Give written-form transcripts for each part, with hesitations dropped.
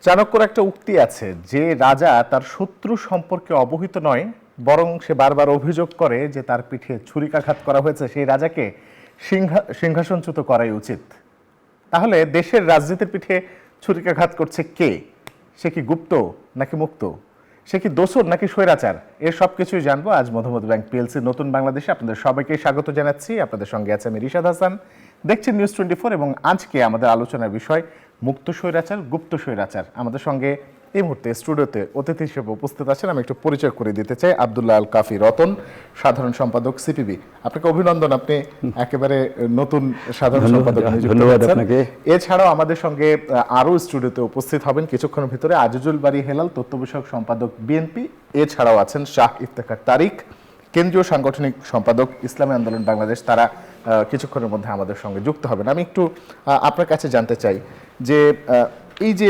চাণক্যর একটা উক্তি আছে যে রাজা তার শত্রু সম্পর্কে অবহিত নয়, বরং সে বারবার অভিযোগ করে যে তার পিঠে ছুরিকাঘাত করা হয়েছে, সেই রাজাকে সিংহাসনচ্যুত করাই উচিত। তাহলে দেশের রাজনীতির পিঠে ছুরিকাঘাত করছে কে? সে কি গুপ্ত নাকি মুক্ত? সে কি দোসর নাকি স্বৈরাচার? এর সব কিছুই জানবো আজ মধুমতি ব্যাংক পিএলসির নতুন বাংলাদেশে। আপনাদের সবাইকে স্বাগত জানাচ্ছি। আপনাদের সঙ্গে আছে আমি রিশাদ হাসান। দেখছেন নিউজ 24 এবং আজকে আমাদের আলোচনার বিষয় মুক্ত স্বৈরাচার, গুপ্ত স্বৈরাচার। আমাদের সঙ্গে এই মুহূর্তে স্টুডিওতে অতিথি হিসেবে উপস্থিত আছেন, আমি একটু পরিচয় করে দিতে চাই। আব্দুল্লাহ আল কাফি রতন, সাধারণ সম্পাদক সিপিবি। আপনাকে অভিনন্দন, আপনি একেবারে নতুন সাধারণ সম্পাদক নিযুক্ত হয়েছেন। এছাড়াও আমাদের সঙ্গে আরও স্টুডিওতে উপস্থিত হবেন কিছুক্ষণের ভিতরে আজিজুল বারী হেলাল, তথ্য বিষয়ক সম্পাদক বিএনপি। এছাড়াও আছেন শাহ ইফতেখার তারিক, কেন্দ্রীয় সাংগঠনিক সম্পাদক ইসলামী আন্দোলন বাংলাদেশ। তারা কিছুক্ষণের মধ্যে আমাদের সঙ্গে যুক্ত হবেন। আমি একটু আপনার কাছে জানতে চাই যে এই যে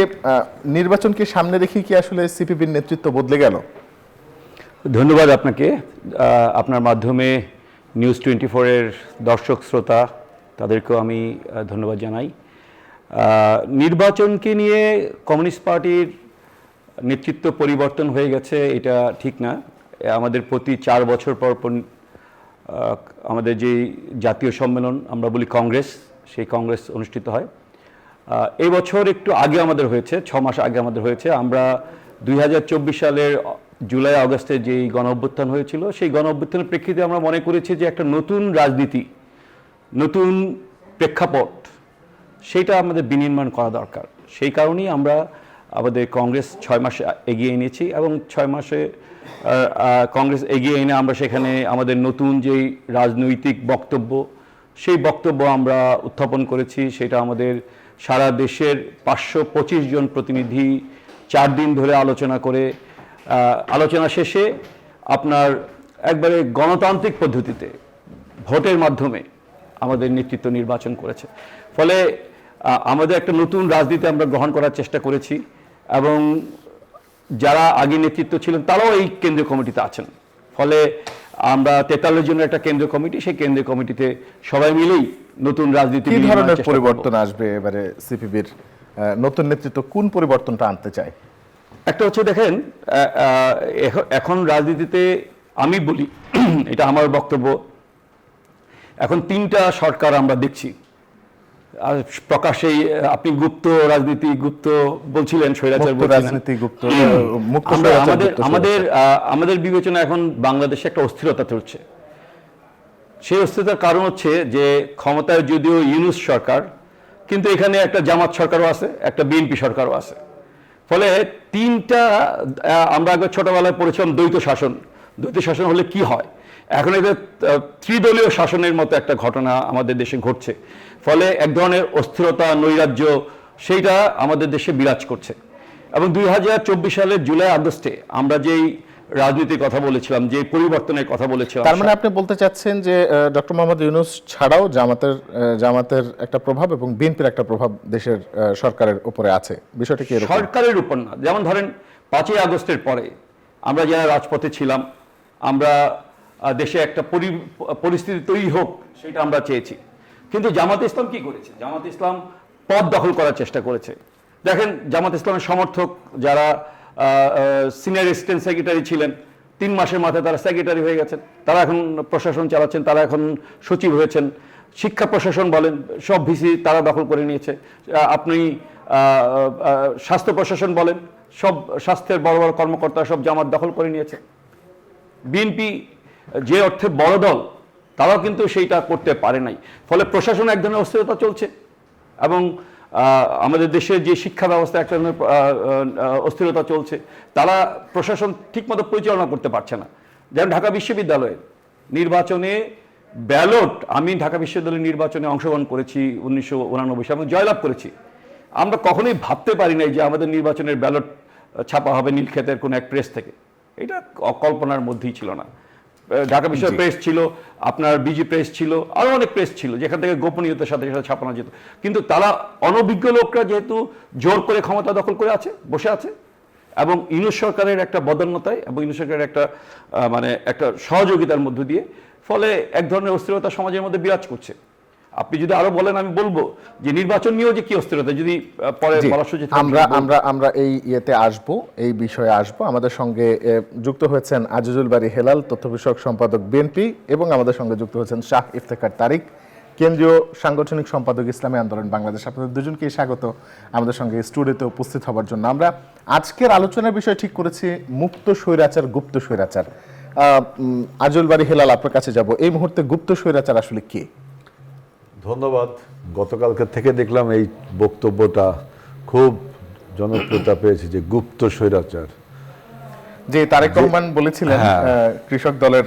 নির্বাচনকে সামনে রেখে কি আসলে সিপিবির নেতৃত্ব বদলে গেল? ধন্যবাদ আপনাকে। আপনার মাধ্যমে নিউজ 24-এর দর্শক শ্রোতা তাদেরকেও আমি ধন্যবাদ জানাই। নির্বাচনকে নিয়ে কমিউনিস্ট পার্টির নেতৃত্ব পরিবর্তন হয়ে গেছে এটা ঠিক না। আমাদের প্রতি 4 বছর পর আমাদের যে জাতীয় সম্মেলন আমরা বলি কংগ্রেস, সেই কংগ্রেস অনুষ্ঠিত হয়। এই বছর একটু আগে আমাদের হয়েছে, 6 মাস আগে আমাদের হয়েছে। আমরা 2024 সালের জুলাই আগস্টে যেই গণ অভ্যুত্থান হয়েছিল, সেই গণ অভ্যুত্থানের প্রেক্ষিতে আমরা মনে করেছি যে একটা নতুন রাজনীতি, নতুন প্রেক্ষাপট, সেইটা আমাদের বিনির্মাণ করা দরকার। সেই কারণেই আমরা আমাদের কংগ্রেস 6 মাস এগিয়ে এনেছি এবং 6 মাসে কংগ্রেস এগিয়ে এনে আমরা সেখানে আমাদের নতুন যেই রাজনৈতিক বক্তব্য, সেই বক্তব্য আমরা উত্থাপন করেছি। সেটা আমাদের সারা দেশের 525 জন প্রতিনিধি 4 দিন ধরে আলোচনা করে, আলোচনা শেষে আপনার একবারে গণতান্ত্রিক পদ্ধতিতে ভোটের মাধ্যমে আমাদের নেতৃত্ব নির্বাচন করেছে। ফলে আমাদের একটা নতুন রাজনীতি আমরা গ্রহণ করার চেষ্টা করেছি এবং যারা আগে নেতৃত্ব ছিলেন তারাও এই কেন্দ্রীয় কমিটিতে আছেন। ফলে আমরা 43 জনের একটা কেন্দ্রীয় কমিটি, সেই কেন্দ্রীয় কমিটিতে সবাই মিলেই নতুন রাজনীতি। কি ধরনের পরিবর্তন আসবে এবারে সিপিবির? নতুন নেতৃত্ব কোন পরিবর্তনটা আনতে চায়? একটা হচ্ছে দেখেন, এখন রাজনীতিতে আমি বলি, এটা আমার বক্তব্য, এখন 3টা সরকার আমরা দেখছি। আর প্রকাশ্যেই আপনি গুপ্ত রাজনীতি, গুপ্ত বলছিলেন, স্বৈরাচার রাজনীতি, গুপ্ত মুক্ত। আমাদের বিবেচনা এখন বাংলাদেশে একটা অস্থিরতা চলছে। সেই অস্থিরতার কারণ হচ্ছে যে ক্ষমতায় যদিও ইউনূস সরকার, কিন্তু এখানে একটা জামাত সরকারও আছে, একটা বিএনপি সরকারও আছে। ফলে 3টা, আমরা আগে ছোটবেলায় পড়েছিলাম দ্বৈত শাসন। দ্বৈত শাসন হলে কি হয়, এখন এটা ত্রিদলীয় শাসনের মতো একটা ঘটনা আমাদের দেশে ঘটছে। ফলে এক ধরনের অস্থিরতা, নৈরাজ্য, সেইটা আমাদের দেশে বিরাজ করছে। এবং 2024 সালের জুলাই আগস্টে আমরা যেই রাজনীতির কথা বলেছিলাম, যে পরিবর্তনের কথা বলেছিলাম, তার মানে আপনি বলতে চাচ্ছেন যে ডক্টর মোহাম্মদ ইউনূস ছাড়াও জামাতের একটা প্রভাব এবং বিএনপির একটা প্রভাব দেশের সরকারের উপরে আছে। বিষয়টা কি এরকম? সরকারের উপর না। যেমন ধরেন 5ই আগস্টের পরে আমরা যারা রাজপথে ছিলাম, আমরা দেশে একটা পরিস্থিতি তৈরি হোক সেটা আমরা চেয়েছি। কিন্তু জামাত ইসলাম কি করেছে? জামাত ইসলাম পদ দখল করার চেষ্টা করেছে। দেখেন, জামাত ইসলামের সমর্থক যারা সিনিয়র অ্যাসিস্ট্যান্ট সেক্রেটারি ছিলেন, 3 মাসের মাথায় তারা সেক্রেটারি হয়ে গেছেন, তারা এখন প্রশাসন চালাচ্ছেন, তারা এখন সচিব হয়েছেন। শিক্ষা প্রশাসন বলেন, সব ভিসি তারা দখল করে নিয়েছে। আপনি স্বাস্থ্য প্রশাসন বলেন, সব স্বাস্থ্যের বড় বড় কর্মকর্তা সব জামাত দখল করে নিয়েছে। বিএনপি যে অর্থে বড় দল, তারাও কিন্তু সেইটা করতে পারে নাই। ফলে প্রশাসন এক ধরনের অস্থিরতা চলছে এবং আমাদের দেশের যে শিক্ষা ব্যবস্থা এক ধরনের অস্থিরতা চলছে। তারা প্রশাসন ঠিকমতো পরিচালনা করতে পারছে না। যেমন ঢাকা বিশ্ববিদ্যালয়ের নির্বাচনে ব্যালট, আমি ঢাকা বিশ্ববিদ্যালয়ের নির্বাচনে অংশগ্রহণ করেছি 1989 সালে এবং জয়লাভ করেছি। আমরা কখনোই ভাবতে পারি নাই যে আমাদের নির্বাচনের ব্যালট ছাপা হবে নীলক্ষেতের কোনো এক প্রেস থেকে। এটা কল্পনার মধ্যেই ছিল না। ঢাকা বিশ্ববিদ্যালয় প্রেস ছিল, আপনার বিজি প্রেস ছিল, আরও অনেক প্রেস ছিল যেখান থেকে গোপনীয়তার সাথে সাথে ছাপানো যেত। কিন্তু তারা অনভিজ্ঞ লোকরা যেহেতু জোর করে ক্ষমতা দখল করে বসে আছে এবং ইউনূস সরকারের একটা বদান্যতায় এবং ইউনূস সরকারের একটা একটা সহযোগিতার মধ্য দিয়ে, ফলে এক ধরনের অস্থিরতা সমাজের মধ্যে বিরাজ করছে। আপনি যদি আরো বলেন আমি বলবো যে নির্বাচন নিয়েও যে কি অস্থিরতা, যদি পরে জি, বলার সুযোগ থাকে আমরা বলবো। আমরা আমরা এই ইয়েতে আসব, এই বিষয়ে আসব। আমাদের সঙ্গে যুক্ত হয়েছেন আজিজুল বারী হেলাল, তথ্য বিষয়ক সম্পাদক বিএনপি, এবং আমাদের সঙ্গে যুক্ত হয়েছেন শাহ ইফতেখার তারিক, কেন্দ্রীয় সাংগঠনিক সম্পাদক ইসলামী আন্দোলন বাংলাদেশ। আপনাদের দুজনকেই স্বাগত আমাদের সঙ্গে স্টুডিওতে উপস্থিত হবার জন্য। আমরা আজকের আলোচনার বিষয় ঠিক করেছি মুক্ত স্বৈরাচার, গুপ্ত স্বৈরাচার। আজিজুল বারী হেলাল, আপনার কাছে যাব। এই মুহূর্তে গুপ্ত স্বৈরাচার আসলে কি? ধন্যবাদ। গতকালকে থেকে দেখলাম এই বক্তব্যটা খুব জনপ্রিয়তা পেয়েছে, যে গুপ্ত স্বৈরাচার। যে তারেক রহমান বলেছিলেন হ্যাঁ। কৃষক দলের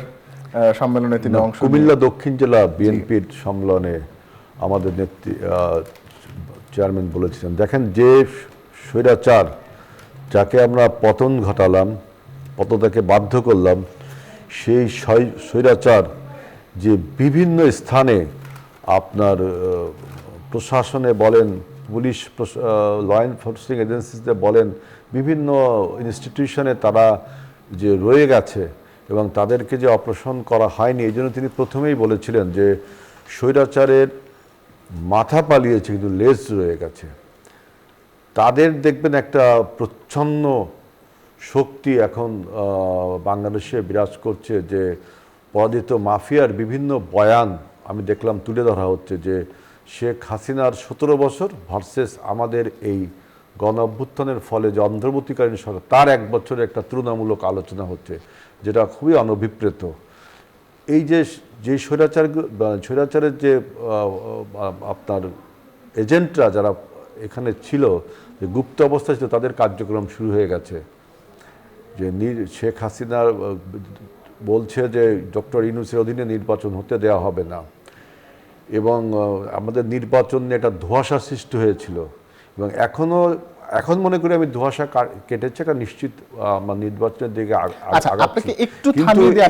সম্মেলনে তিনি অংশ কুমিল্লা দক্ষিণ জেলা বিএনপির সম্মেলনে আমাদের নেত্রী চেয়ারম্যান বলেছিলেন, দেখেন যে স্বৈরাচার, যাকে আমরা পতন ঘটালাম, পতনটাকে বাধ্য করলাম, সেই স্বৈরাচার যে বিভিন্ন স্থানে আপনার প্রশাসনে বলেন, পুলিশ, ল এনফোর্সিং এজেন্সিতে বলেন, বিভিন্ন ইনস্টিটিউশনে তারা যে রয়ে গেছে এবং তাদেরকে যে অপারেশন করা হয়নি, এই জন্য তিনি প্রথমেই বলেছিলেন যে স্বৈরাচারের মাথা পালিয়েছে কিন্তু লেজ রয়ে গেছে। তাদের দেখবেন একটা প্রচ্ছন্ন শক্তি এখন বাংলাদেশে বিরাজ করছে, যে পরাজিত মাফিয়ার বিভিন্ন বয়ান আমি দেখলাম তুলে ধরা হচ্ছে, যে শেখ হাসিনার 17 বছর ভার্সেস আমাদের এই গণ অভ্যুত্থানের ফলে যে অন্তর্বর্তীকালীন সরকার, তার 1 বছরের একটা তুলনামূলক আলোচনা হচ্ছে, যেটা খুবই অনভিপ্রেত। এই যে স্বৈরাচারের যে আপনার এজেন্টরা যারা এখানে ছিল, যে গুপ্ত অবস্থায় ছিল, তাদের কার্যক্রম শুরু হয়ে গেছে। যে শেখ হাসিনা বলছে যে ডক্টর ইউনূসের অধীনে নির্বাচন হতে দেওয়া হবে না, এবং আমাদের নির্বাচন নিয়ে একটা ধোঁয়াশা সৃষ্টি হয়েছিল, এবং এখন মনে করি আমি ধোঁয়াশা কেটেছে, একটা নিশ্চিত আমার নির্বাচনের দিকে আচ্ছা, আপনাকে একটু থামিয়ে দিয়ে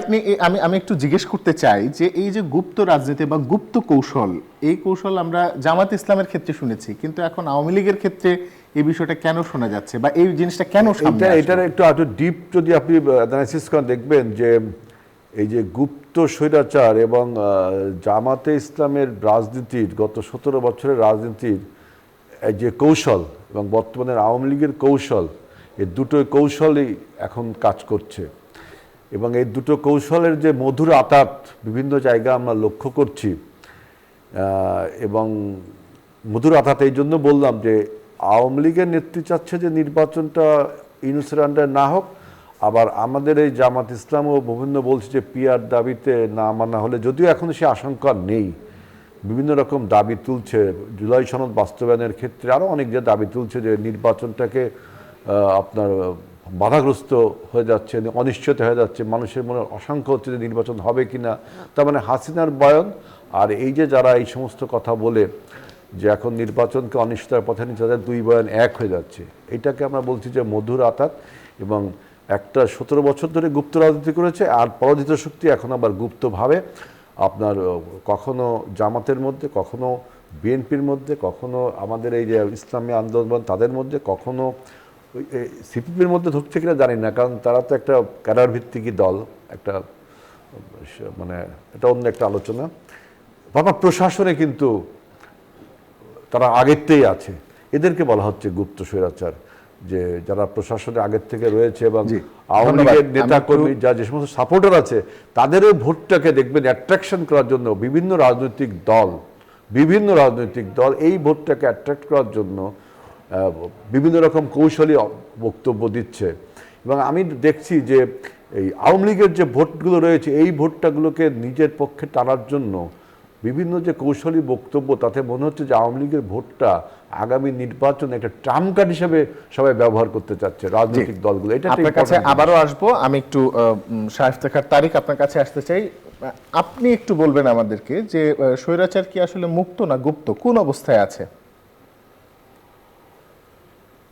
আমি একটু জিজ্ঞেস করতে চাই যে এই যে গুপ্ত রাজনীতি বা গুপ্ত কৌশল, এই কৌশল আমরা জামাত ইসলামের ক্ষেত্রে শুনেছি, কিন্তু এখন আওয়ামী লীগের ক্ষেত্রে এই বিষয়টা কেন শোনা যাচ্ছে, বা এই জিনিসটা কেন সামনে আসছে? এটার একটু ডিপ যদি আপনি অ্যানালাইসিস করেন, দেখবেন যে এই যে গুপ্ত স্বৈরাচার এবং জামাতে ইসলামের রাজনীতির, গত 17 বছরের রাজনীতির যে কৌশল এবং বর্তমানের আওয়ামী লীগের কৌশল, এই দুটো কৌশলই এখন কাজ করছে, এবং এই দুটো কৌশলের যে মধুর আতাত বিভিন্ন জায়গা আমরা লক্ষ্য করছি। এবং মধুর আতাত এই জন্য বললাম যে আওয়ামী লীগের নেত্রী চাচ্ছে যে নির্বাচনটা ইউনূসের আন্ডারে না হোক, আবার আমাদের এই জামাত ইসলামও বিভিন্ন বলছে যে পিআর দাবিতে না মানা হলে, যদিও এখন সে আশঙ্কা নেই, বিভিন্ন রকম দাবি তুলছে, জুলাই সনদ বাস্তবায়নের ক্ষেত্রে আরও অনেক যে দাবি তুলছে, যে নির্বাচনটাকে আপনার বাধাগ্রস্ত হয়ে যাচ্ছে, অনিশ্চিত হয়ে যাচ্ছে, মানুষের মনে আশঙ্কা হচ্ছে যে নির্বাচন হবে কি না। তার মানে হাসিনার বয়ান আর এই যে যারা এই সমস্ত কথা বলে যে এখন নির্বাচনকে অনিশ্চয়তার পথে নিয়ে যাদের, দুই বয়ান এক হয়ে যাচ্ছে, এটাকে আমরা বলছি যে মধুর আতাত। এবং একটা 17 বছর ধরে গুপ্ত রাজনীতি করেছে, আর পরাজিত শক্তি এখন আবার গুপ্তভাবে আপনার কখনো জামাতের মধ্যে, কখনো বিএনপির মধ্যে, কখনো আমাদের এই যে ইসলামী আন্দোলন তাদের মধ্যে, কখনো সিপিপির মধ্যে ঢুকছে কিনা জানি না, কারণ তারা তো একটা ক্যাডার ভিত্তিকই দল, একটা মানে এটা অন্য একটা আলোচনা। বাবা প্রশাসনে কিন্তু তারা আগেরতেই আছে, এদেরকে বলা হচ্ছে গুপ্ত স্বৈরাচার, যে যারা প্রশাসনে আগের থেকে রয়েছে, এবং আওয়ামী লীগের নেতা কর্মী যে সমস্ত সাপোর্টার আছে, তাদেরও ভোটটাকে দেখবেন অ্যাট্রাকশন করার জন্য বিভিন্ন রাজনৈতিক দল এই ভোটটাকে অ্যাট্রাক্ট করার জন্য বিভিন্ন রকম কৌশলী বক্তব্য দিচ্ছে। এবং আমি দেখছি যে এই আওয়ামী লীগের যে ভোটগুলো রয়েছে, এই ভোটটাগুলোকে নিজের পক্ষে টানার জন্য বিভিন্ন যে কৌশলী বক্তব্য, তাতে মনে হচ্ছে যে আওয়ামী লীগের ভোটটা আগামী নির্বাচনে একটা ট্রাম্প কার্ড হিসেবে সবাই ব্যবহার করতে চাচ্ছে রাজনৈতিক দলগুলো। এটা আপনার কাছে আবারও আসবো, আমি একটু শাহ ইফতেখার তারিক আপনার কাছে আসতে চাই। আপনি একটু বলবেন আমাদেরকে যে স্বৈরাচার কি আসলে মুক্ত না গুপ্ত, কোন অবস্থায় আছে?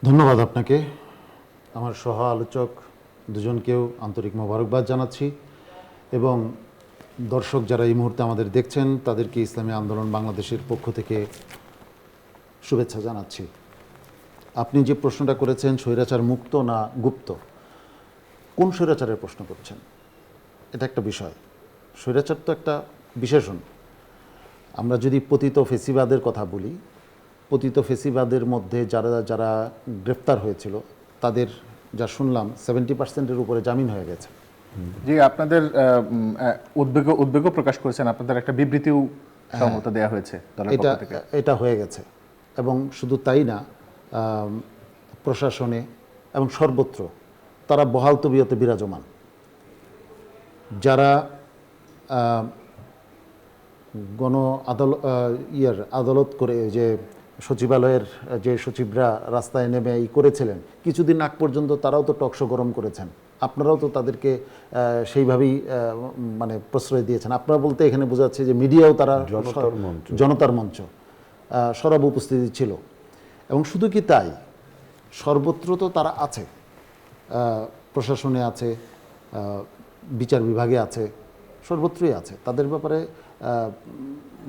ধন্যবাদ আপনাকে, আমার সহ আলোচক দুজনকেও আন্তরিক মোবারকবাদ জানাচ্ছি, এবং দর্শক যারা এই মুহূর্তে আমাদের দেখছেন তাদেরকে ইসলামী আন্দোলন বাংলাদেশের পক্ষ থেকে শুভেচ্ছা জানাচ্ছি। আপনি যে প্রশ্নটা করেছেন স্বৈরাচার মুক্ত না গুপ্ত, কোন স্বৈরাচারের প্রশ্ন করছেন? এটা একটা বিষয়। স্বৈরাচার তো একটা বিশেষণ। আমরা যদি পতিত ফেসিবাদের কথা বলি, পতিত ফেসিবাদের মধ্যে যারা যারা গ্রেফতার হয়েছিল তাদের যা শুনলাম 70%-এর উপরে জামিন হয়ে গেছে। জি, আপনাদের উদ্বেগ প্রকাশ করেছেন, আপনাদের একটা বিবৃতিও সম্মত দেওয়া হয়েছে দলের এটা পক্ষ থেকে। এটা হয়ে গেছে এবং শুধু তাই না, প্রশাসনে এবং সর্বত্র তারা বহাল তবিয়তে বিরাজমান। যারা গণ আদালত করে যে সচিবালয়ের যে সচিবরা রাস্তায় নেমে করেছিলেন কিছুদিন আগ পর্যন্ত, তারাও তো টকশো গরম করেছেন। আপনারাও তো তাদেরকে সেইভাবেই মানে প্রশ্রয় দিয়েছেন। আপনারা বলতে এখানে বোঝা যাচ্ছে যে মিডিয়াও তারা জনতার মঞ্চ সরব উপস্থিতি ছিল। এবং শুধু কি তাই, সর্বত্র তো তারা আছে, প্রশাসনে আছে, বিচার বিভাগে আছে, সর্বত্রই আছে। তাদের ব্যাপারে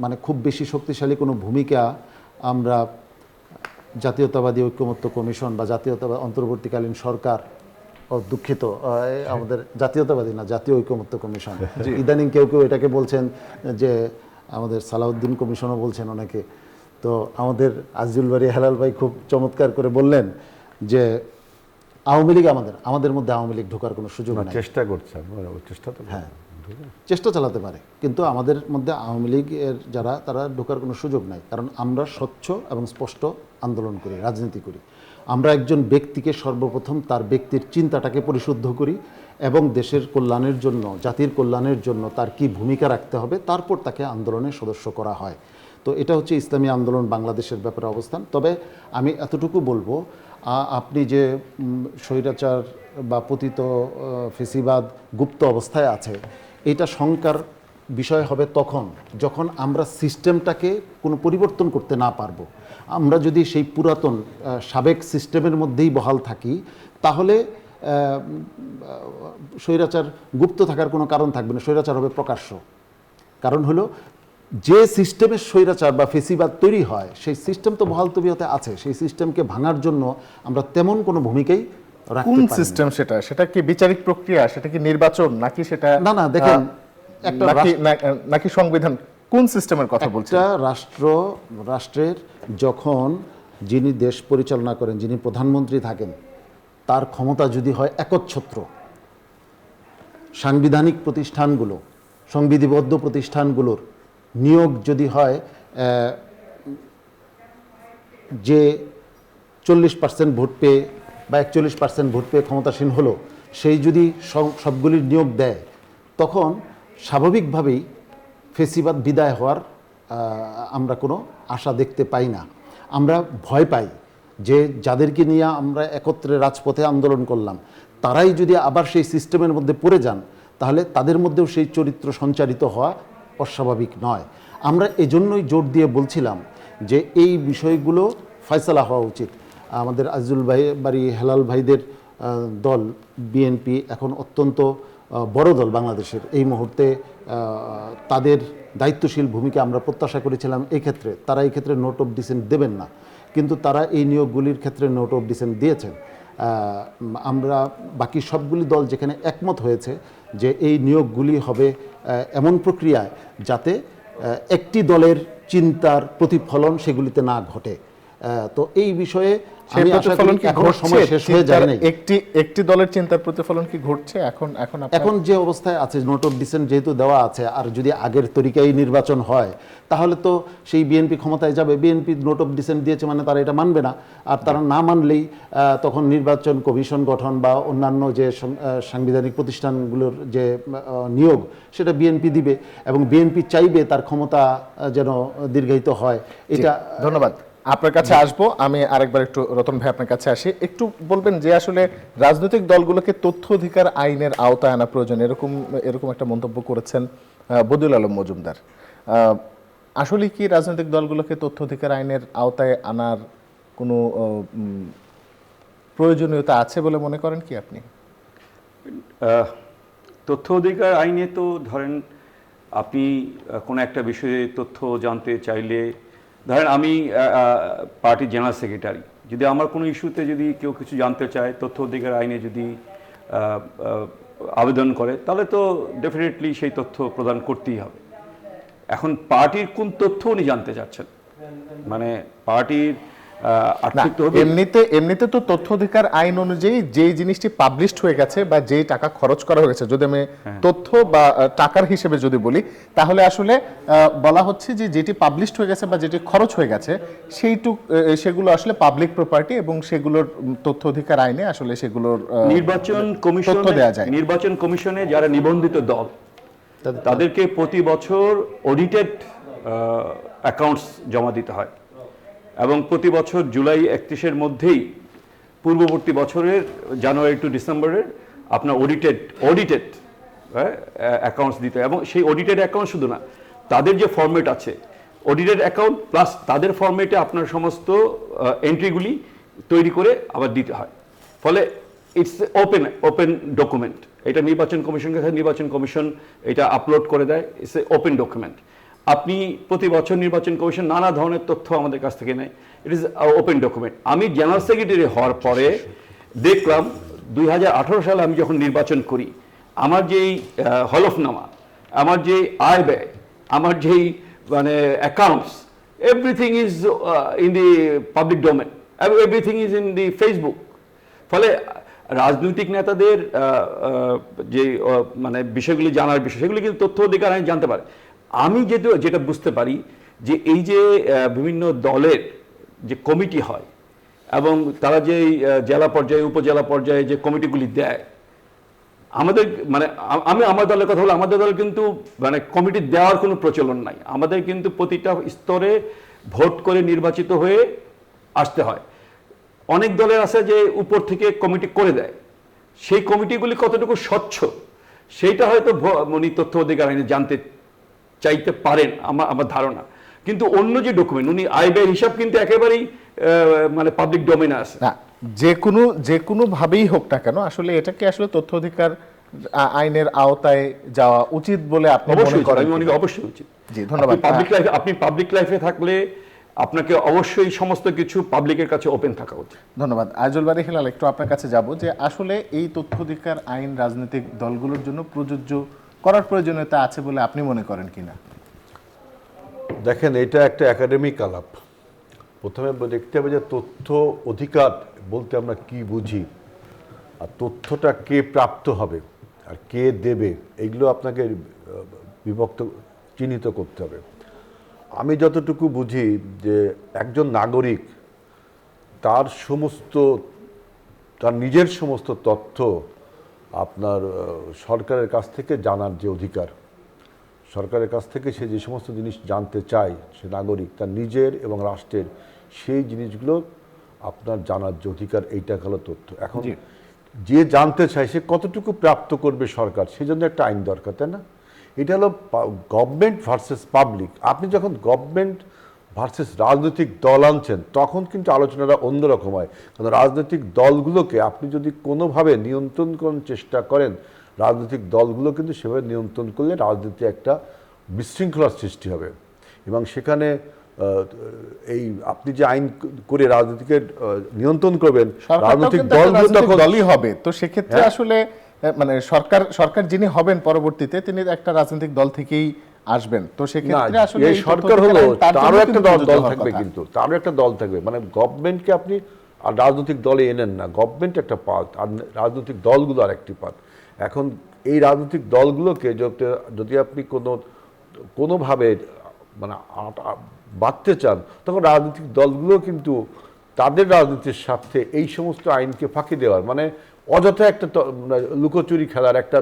মানে খুব বেশি শক্তিশালী কোনো ভূমিকা আমরা জাতীয়তাবাদী ঐক্যমত্য কমিশন বা জাতীয়তাবাদী অন্তর্বর্তীকালীন সরকার, দুঃখিত, আমাদের জাতীয়তাবাদী না, জাতীয় ঐক্যমত্য কমিশন, ইদানিং কেউ কেউ এটাকে বলছেন যে আমাদের সালাউদ্দিন কমিশনও বলছেন অনেকে। তো আমাদের আজিজুল বারী হেলাল ভাই খুব চমৎকার করে বললেন যে আওয়ামী লীগ আমাদের মধ্যে আওয়ামী লীগ ঢোকার কোনো সুযোগ নেই। চেষ্টা করছে, চেষ্টা তো হ্যাঁ, চেষ্টা চালাতে পারে, কিন্তু আমাদের মধ্যে আওয়ামী লীগের যারা তারা ঢোকার কোনো সুযোগ নাই। কারণ আমরা স্বচ্ছ এবং স্পষ্ট আন্দোলন করি, রাজনীতি করি। আমরা একজন ব্যক্তিকে সর্বপ্রথম তার ব্যক্তির চিন্তাটাকে পরিশুদ্ধ করি এবং দেশের কল্যাণের জন্য, জাতির কল্যাণের জন্য তার কি ভূমিকা রাখতে হবে, তারপর তাকে আন্দোলনের সদস্য করা হয়। তো এটা হচ্ছে ইসলামী আন্দোলন বাংলাদেশের ব্যাপারে অবস্থান। তবে আমি এতটুকু বলবো, আপনি যে স্বৈরাচার বা পতিত ফেসিবাদ গুপ্ত অবস্থায় আছে, এটা শঙ্কার বিষয় হবে তখন যখন আমরা সিস্টেমটাকে কোনো পরিবর্তন করতে না পারবো। আমরা যদি সেই পুরাতন সাবেক সিস্টেমের মধ্যেই বহাল থাকি, তাহলে স্বৈরাচার গুপ্ত থাকার কোনো কারণ থাকবে না, স্বৈরাচার হবে প্রকাশ্য। কারণ হলো যে সিস্টেমের স্বৈরাচার বা ফেসিবাদ তৈরি হয়, সেই সিস্টেম তো বহাল তবিয়তে আছে। সেই সিস্টেমকে ভাঙার জন্য আমরা তেমন কোনো ভূমিকাই রাখতে কোন পারি না। সিস্টেম সেটা কি বিচারিক প্রক্রিয়া, সেটা কি নির্বাচন, নাকি সেটা না, দেখেন, একটা নাকি সংবিধান? কোন সিস্টেমের কথা বলছেন? একটা রাষ্ট্রের যখন যিনি দেশ পরিচালনা করেন, যিনি প্রধানমন্ত্রী থাকেন, তার ক্ষমতা যদি হয় একচ্ছত্র, সাংবিধানিক প্রতিষ্ঠানগুলো, সংবিধিবদ্ধ প্রতিষ্ঠানগুলোর নিয়োগ যদি হয় যে 40% ভোট পেয়ে বা 41% ভোট পেয়ে ক্ষমতাসীন হলো, সেই যদি সবগুলির নিয়োগ দেয়, তখন স্বাভাবিকভাবেই ফেসিবাদ বিদায় হওয়ার আমরা কোনো আশা দেখতে পাই না। আমরা ভয় পাই যে যাদেরকে নিয়ে আমরা একত্রে রাজপথে আন্দোলন করলাম, তারাই যদি আবার সেই সিস্টেমের মধ্যে পড়ে যান, তাহলে তাদের মধ্যেও সেই চরিত্র সঞ্চারিত হওয়া অস্বাভাবিক নয়। আমরা এজন্যই জোর দিয়ে বলছিলাম যে এই বিষয়গুলো ফয়সালা হওয়া উচিত। আমাদের আজিজুল বারী হেলাল ভাইদের দল বিএনপি এখন অত্যন্ত বড় দল বাংলাদেশের এই মুহূর্তে। তাদের দায়িত্বশীল ভূমিকা আমরা প্রত্যাশা করেছিলাম। এই ক্ষেত্রে তারা এই ক্ষেত্রে নোট অফ ডিসেন্ট দেবেন না, কিন্তু তারা এই নিয়োগগুলির ক্ষেত্রে নোট অফ ডিসেন্ট দিয়েছেন। আমরা বাকি সবগুলি দল যেখানে একমত হয়েছে যে এই নিয়োগগুলি হবে এমন প্রক্রিয়ায় যাতে একটি দলের চিন্তার প্রতিফলন সেগুলিতে না ঘটে। তো এই বিষয়ে আমি আশা করি এখনো সময় শেষ হয়ে যায় নাই। একটি দলের চিন্তার প্রতিফলন কি ঘটছে এখন যে অবস্থায় আছে, নোট অফ ডিসেন্ট যেহেতু দেওয়া আছে, আর যদি আগের তরিকায় নির্বাচন হয়, তাহলে তো সেই বিএনপি ক্ষমতায় যাবে। বিএনপি নোট অফ ডিসেন্ট দিয়েছে মানে তারা এটা মানবে না। আর তারা না মানলেই তখন নির্বাচন কমিশন গঠন বা অন্যান্য যে সাংবিধানিক প্রতিষ্ঠানগুলোর যে নিয়োগ, সেটা বিএনপি দিবে এবং বিএনপি চাইবে তার ক্ষমতা যেন দীর্ঘায়িত হয়। এটা ধন্যবাদ। আপনার কাছে আসবো আমি আরেকবার, একটু রতন ভাই আপনার কাছে আসি। একটু বলবেন যে আসলে রাজনৈতিক দলগুলোকে তথ্য অধিকার আইনের আওতায় আনা প্রয়োজন, এরকম একটা মন্তব্য করেছেন বদিউল আলম মজুমদার। আসলে কি রাজনৈতিক দলগুলোকে তথ্য অধিকার আইনের আওতায় আনার কোনো প্রয়োজনীয়তা আছে বলে মনে করেন কি আপনি? তথ্য অধিকার আইনে তো ধরেন আপনি কোনো একটা বিষয়ে তথ্য জানতে চাইলে, ধরেন আমি পার্টির জেনারেল সেক্রেটারি, যদি আমার কোনো ইস্যুতে যদি কেউ কিছু জানতে চায়, তথ্য অধিকার আইনে যদি আবেদন করে, তাহলে তো ডেফিনেটলি সেই তথ্য প্রদান করতেই হবে। এখন পার্টির কোন তথ্য উনি জানতে চাচ্ছেন, মানে পার্টির না, আর্থিক তহবিল। এমনিতে তো তথ্য অধিকার আইন অনুযায়ী যেই জিনিসটি পাবলিশড হয়ে গেছে বা যেই টাকা খরচ করা হয়ে গেছে, যদি আমি তথ্য বা টাকার হিসেবে যদি বলি, তাহলে আসলে বলা হচ্ছে যে যেটি পাবলিশড হয়ে গেছে বা যেটি খরচ হয়ে গেছে সেগুলো আসলে পাবলিক প্রপার্টি এবং সেগুলোর তথ্য অধিকার আইনে আসলে সেগুলোর নির্বাচন কমিশন, তথ্য দেয়া যায়। নির্বাচন কমিশনে যারা নিবন্ধিত দল তাদেরকে প্রতি বছর অডিটেড অ্যাকাউন্টস জমা দিতে হয় এবং প্রতি বছর জুলাই 31-এর মধ্যেই পূর্ববর্তী বছরের জানুয়ারি টু ডিসেম্বরের আপনার অডিটেড অ্যাকাউন্টস দিতে হয়। এবং সেই অডিটেড অ্যাকাউন্ট শুধু না, তাদের যে ফরম্যাট আছে অডিটেড অ্যাকাউন্ট প্লাস তাদের ফরম্যাটে আপনার সমস্ত এন্ট্রিগুলি তৈরি করে আবার দিতে হয়। ফলে ইটস ওপেন ডকুমেন্ট। এটা নির্বাচন কমিশনের কাছে, নির্বাচন কমিশন এটা আপলোড করে দেয়, ইটস এ ওপেন ডকুমেন্ট। আপনি প্রতি বছর নির্বাচন কমিশন নানা ধরনের তথ্য আমাদের কাছ থেকে নেয়, ইট ইজ ওপেন ডকুমেন্ট। আমি জেনারেল সেক্রেটারি হওয়ার পরে দেখলাম 2018 সালে আমি যখন নির্বাচন করি, আমার যেই হলফনামা, আমার যেই আয় ব্যয়, আমার যেই মানে accounts, everything is in the public domain, everything is in the Facebook. ফলে রাজনৈতিক নেতাদের যে মানে বিষয়গুলি জানার বিষয়, সেগুলি কিন্তু তথ্য অধিকার আইন জানতে পারে। আমি যেটা বুঝতে পারি যে এই যে বিভিন্ন দলের যে কমিটি হয় এবং তারা যে জেলা পর্যায়ে উপজেলা পর্যায়ে যে কমিটিগুলি দেয়, আমাদের মানে আমি আমার দলের কথা বলি, আমাদের দল কিন্তু মানে কমিটি দেওয়ার কোনো প্রচলন নাই। আমাদের কিন্তু প্রতিটা স্তরে ভোট করে নির্বাচিত হয়ে আসতে হয়। অনেক দলের আছে যে উপর থেকে কমিটি করে দেয়, সেই কমিটিগুলি কতটুকু স্বচ্ছ সেইটা হয়তো উনি তথ্য অধিকার আইনে জানতে চাইতে পারেন আমার ধারণা। কিন্তু অন্য যে ডকুমেন্ট, উনি আয় ব্যয় হিসাব কিন্তু একেবারেই মানে পাবলিক ডোমেনে আছে। না, যে কোনো ভাবেই হোক না কেন, আসলে এটাকে আসলে তথ্য অধিকার আইনের আওতায় যাওয়া উচিত বলে আপনি মনে অবশ্যই করেন? আমি মনে করি অবশ্যই উচিত। জি, ধন্যবাদ। আপনি পাবলিক লাইফে থাকলে আপনাকে অবশ্যই সমস্ত কিছু পাবলিকের কাছে ওপেন থাকা উচিত। ধন্যবাদ। আইজুল বারী হেলাল, একটু আপনার কাছে যাব যে আসলে এই তথ্য অধিকার আইন রাজনৈতিক দলগুলোর জন্য প্রযোজ্য করার প্রয়োজনীয়তা আছে বলে আপনি মনে করেন কিনা? দেখেন, এটা একটা একাডেমিক আলাপ। প্রথমে দেখতে হবে যে তথ্য অধিকার বলতে আমরা কি বুঝি, আর তথ্যটা কে প্রাপ্ত হবে আর কে দেবে, এগুলো আপনাকে বিভক্ত চিহ্নিত করতে হবে। আমি যতটুকু বুঝি যে একজন নাগরিক তার নিজের সমস্ত তথ্য আপনার সরকারের কাছ থেকে জানার যে অধিকার, সরকারের কাছ থেকে সে যে সমস্ত জিনিস জানতে চায়, সে নাগরিক তার নিজের এবং রাষ্ট্রের সেই জিনিসগুলো আপনার জানার যে অধিকার, এইটা হলো তথ্য। এখন যে জানতে চায় সে কতটুকু প্রাপ্ত করবে সরকার, সেজন্য একটা আইন দরকার, তাই না? এটা হলো গভর্নমেন্ট ভার্সেস পাবলিক। আপনি যখন গভর্নমেন্ট ভার্সেস রাজনৈতিক দল আনছেন তখন কিন্তু আলোচনাটা অন্যরকম হয়। কারণ রাজনৈতিক দলগুলোকে আপনি যদি কোনোভাবে নিয়ন্ত্রণ করার চেষ্টা করেন, রাজনৈতিক দলগুলো কিন্তু সেভাবে নিয়ন্ত্রণ করলে রাজনীতি একটা বিশৃঙ্খলার সৃষ্টি হবে। এবং সেখানে এই আপনি যে আইন করে রাজনীতিকে নিয়ন্ত্রণ করবেন, রাজনৈতিক দলগুলো তখন দলই হবে, তো সেক্ষেত্রে আসলে মানে সরকার যিনি হবেন পরবর্তীতে তিনি একটা রাজনৈতিক দল থেকেই আসবেন, তো সেক্ষেত্রে আসলে এই সরকার হলো তারও একটা দল থাকবে, কিন্তু তারও একটা দল থাকবে। মানে গভর্নমেন্টকে আপনি আর রাজনৈতিক দলে এনেন না, গভর্নমেন্ট একটা পার্ট আর রাজনৈতিক দলগুলো আর একটি পার্ট। এখন এই রাজনৈতিক দলগুলোকে যদি আপনি কোনোভাবে মানে বাড়তে চান, তখন রাজনৈতিক দলগুলো কিন্তু তাদের রাজনীতির স্বার্থে এই সমস্ত আইনকে ফাঁকি দেওয়ার, মানে অযথা একটা লুকোচুরি খেলার একটা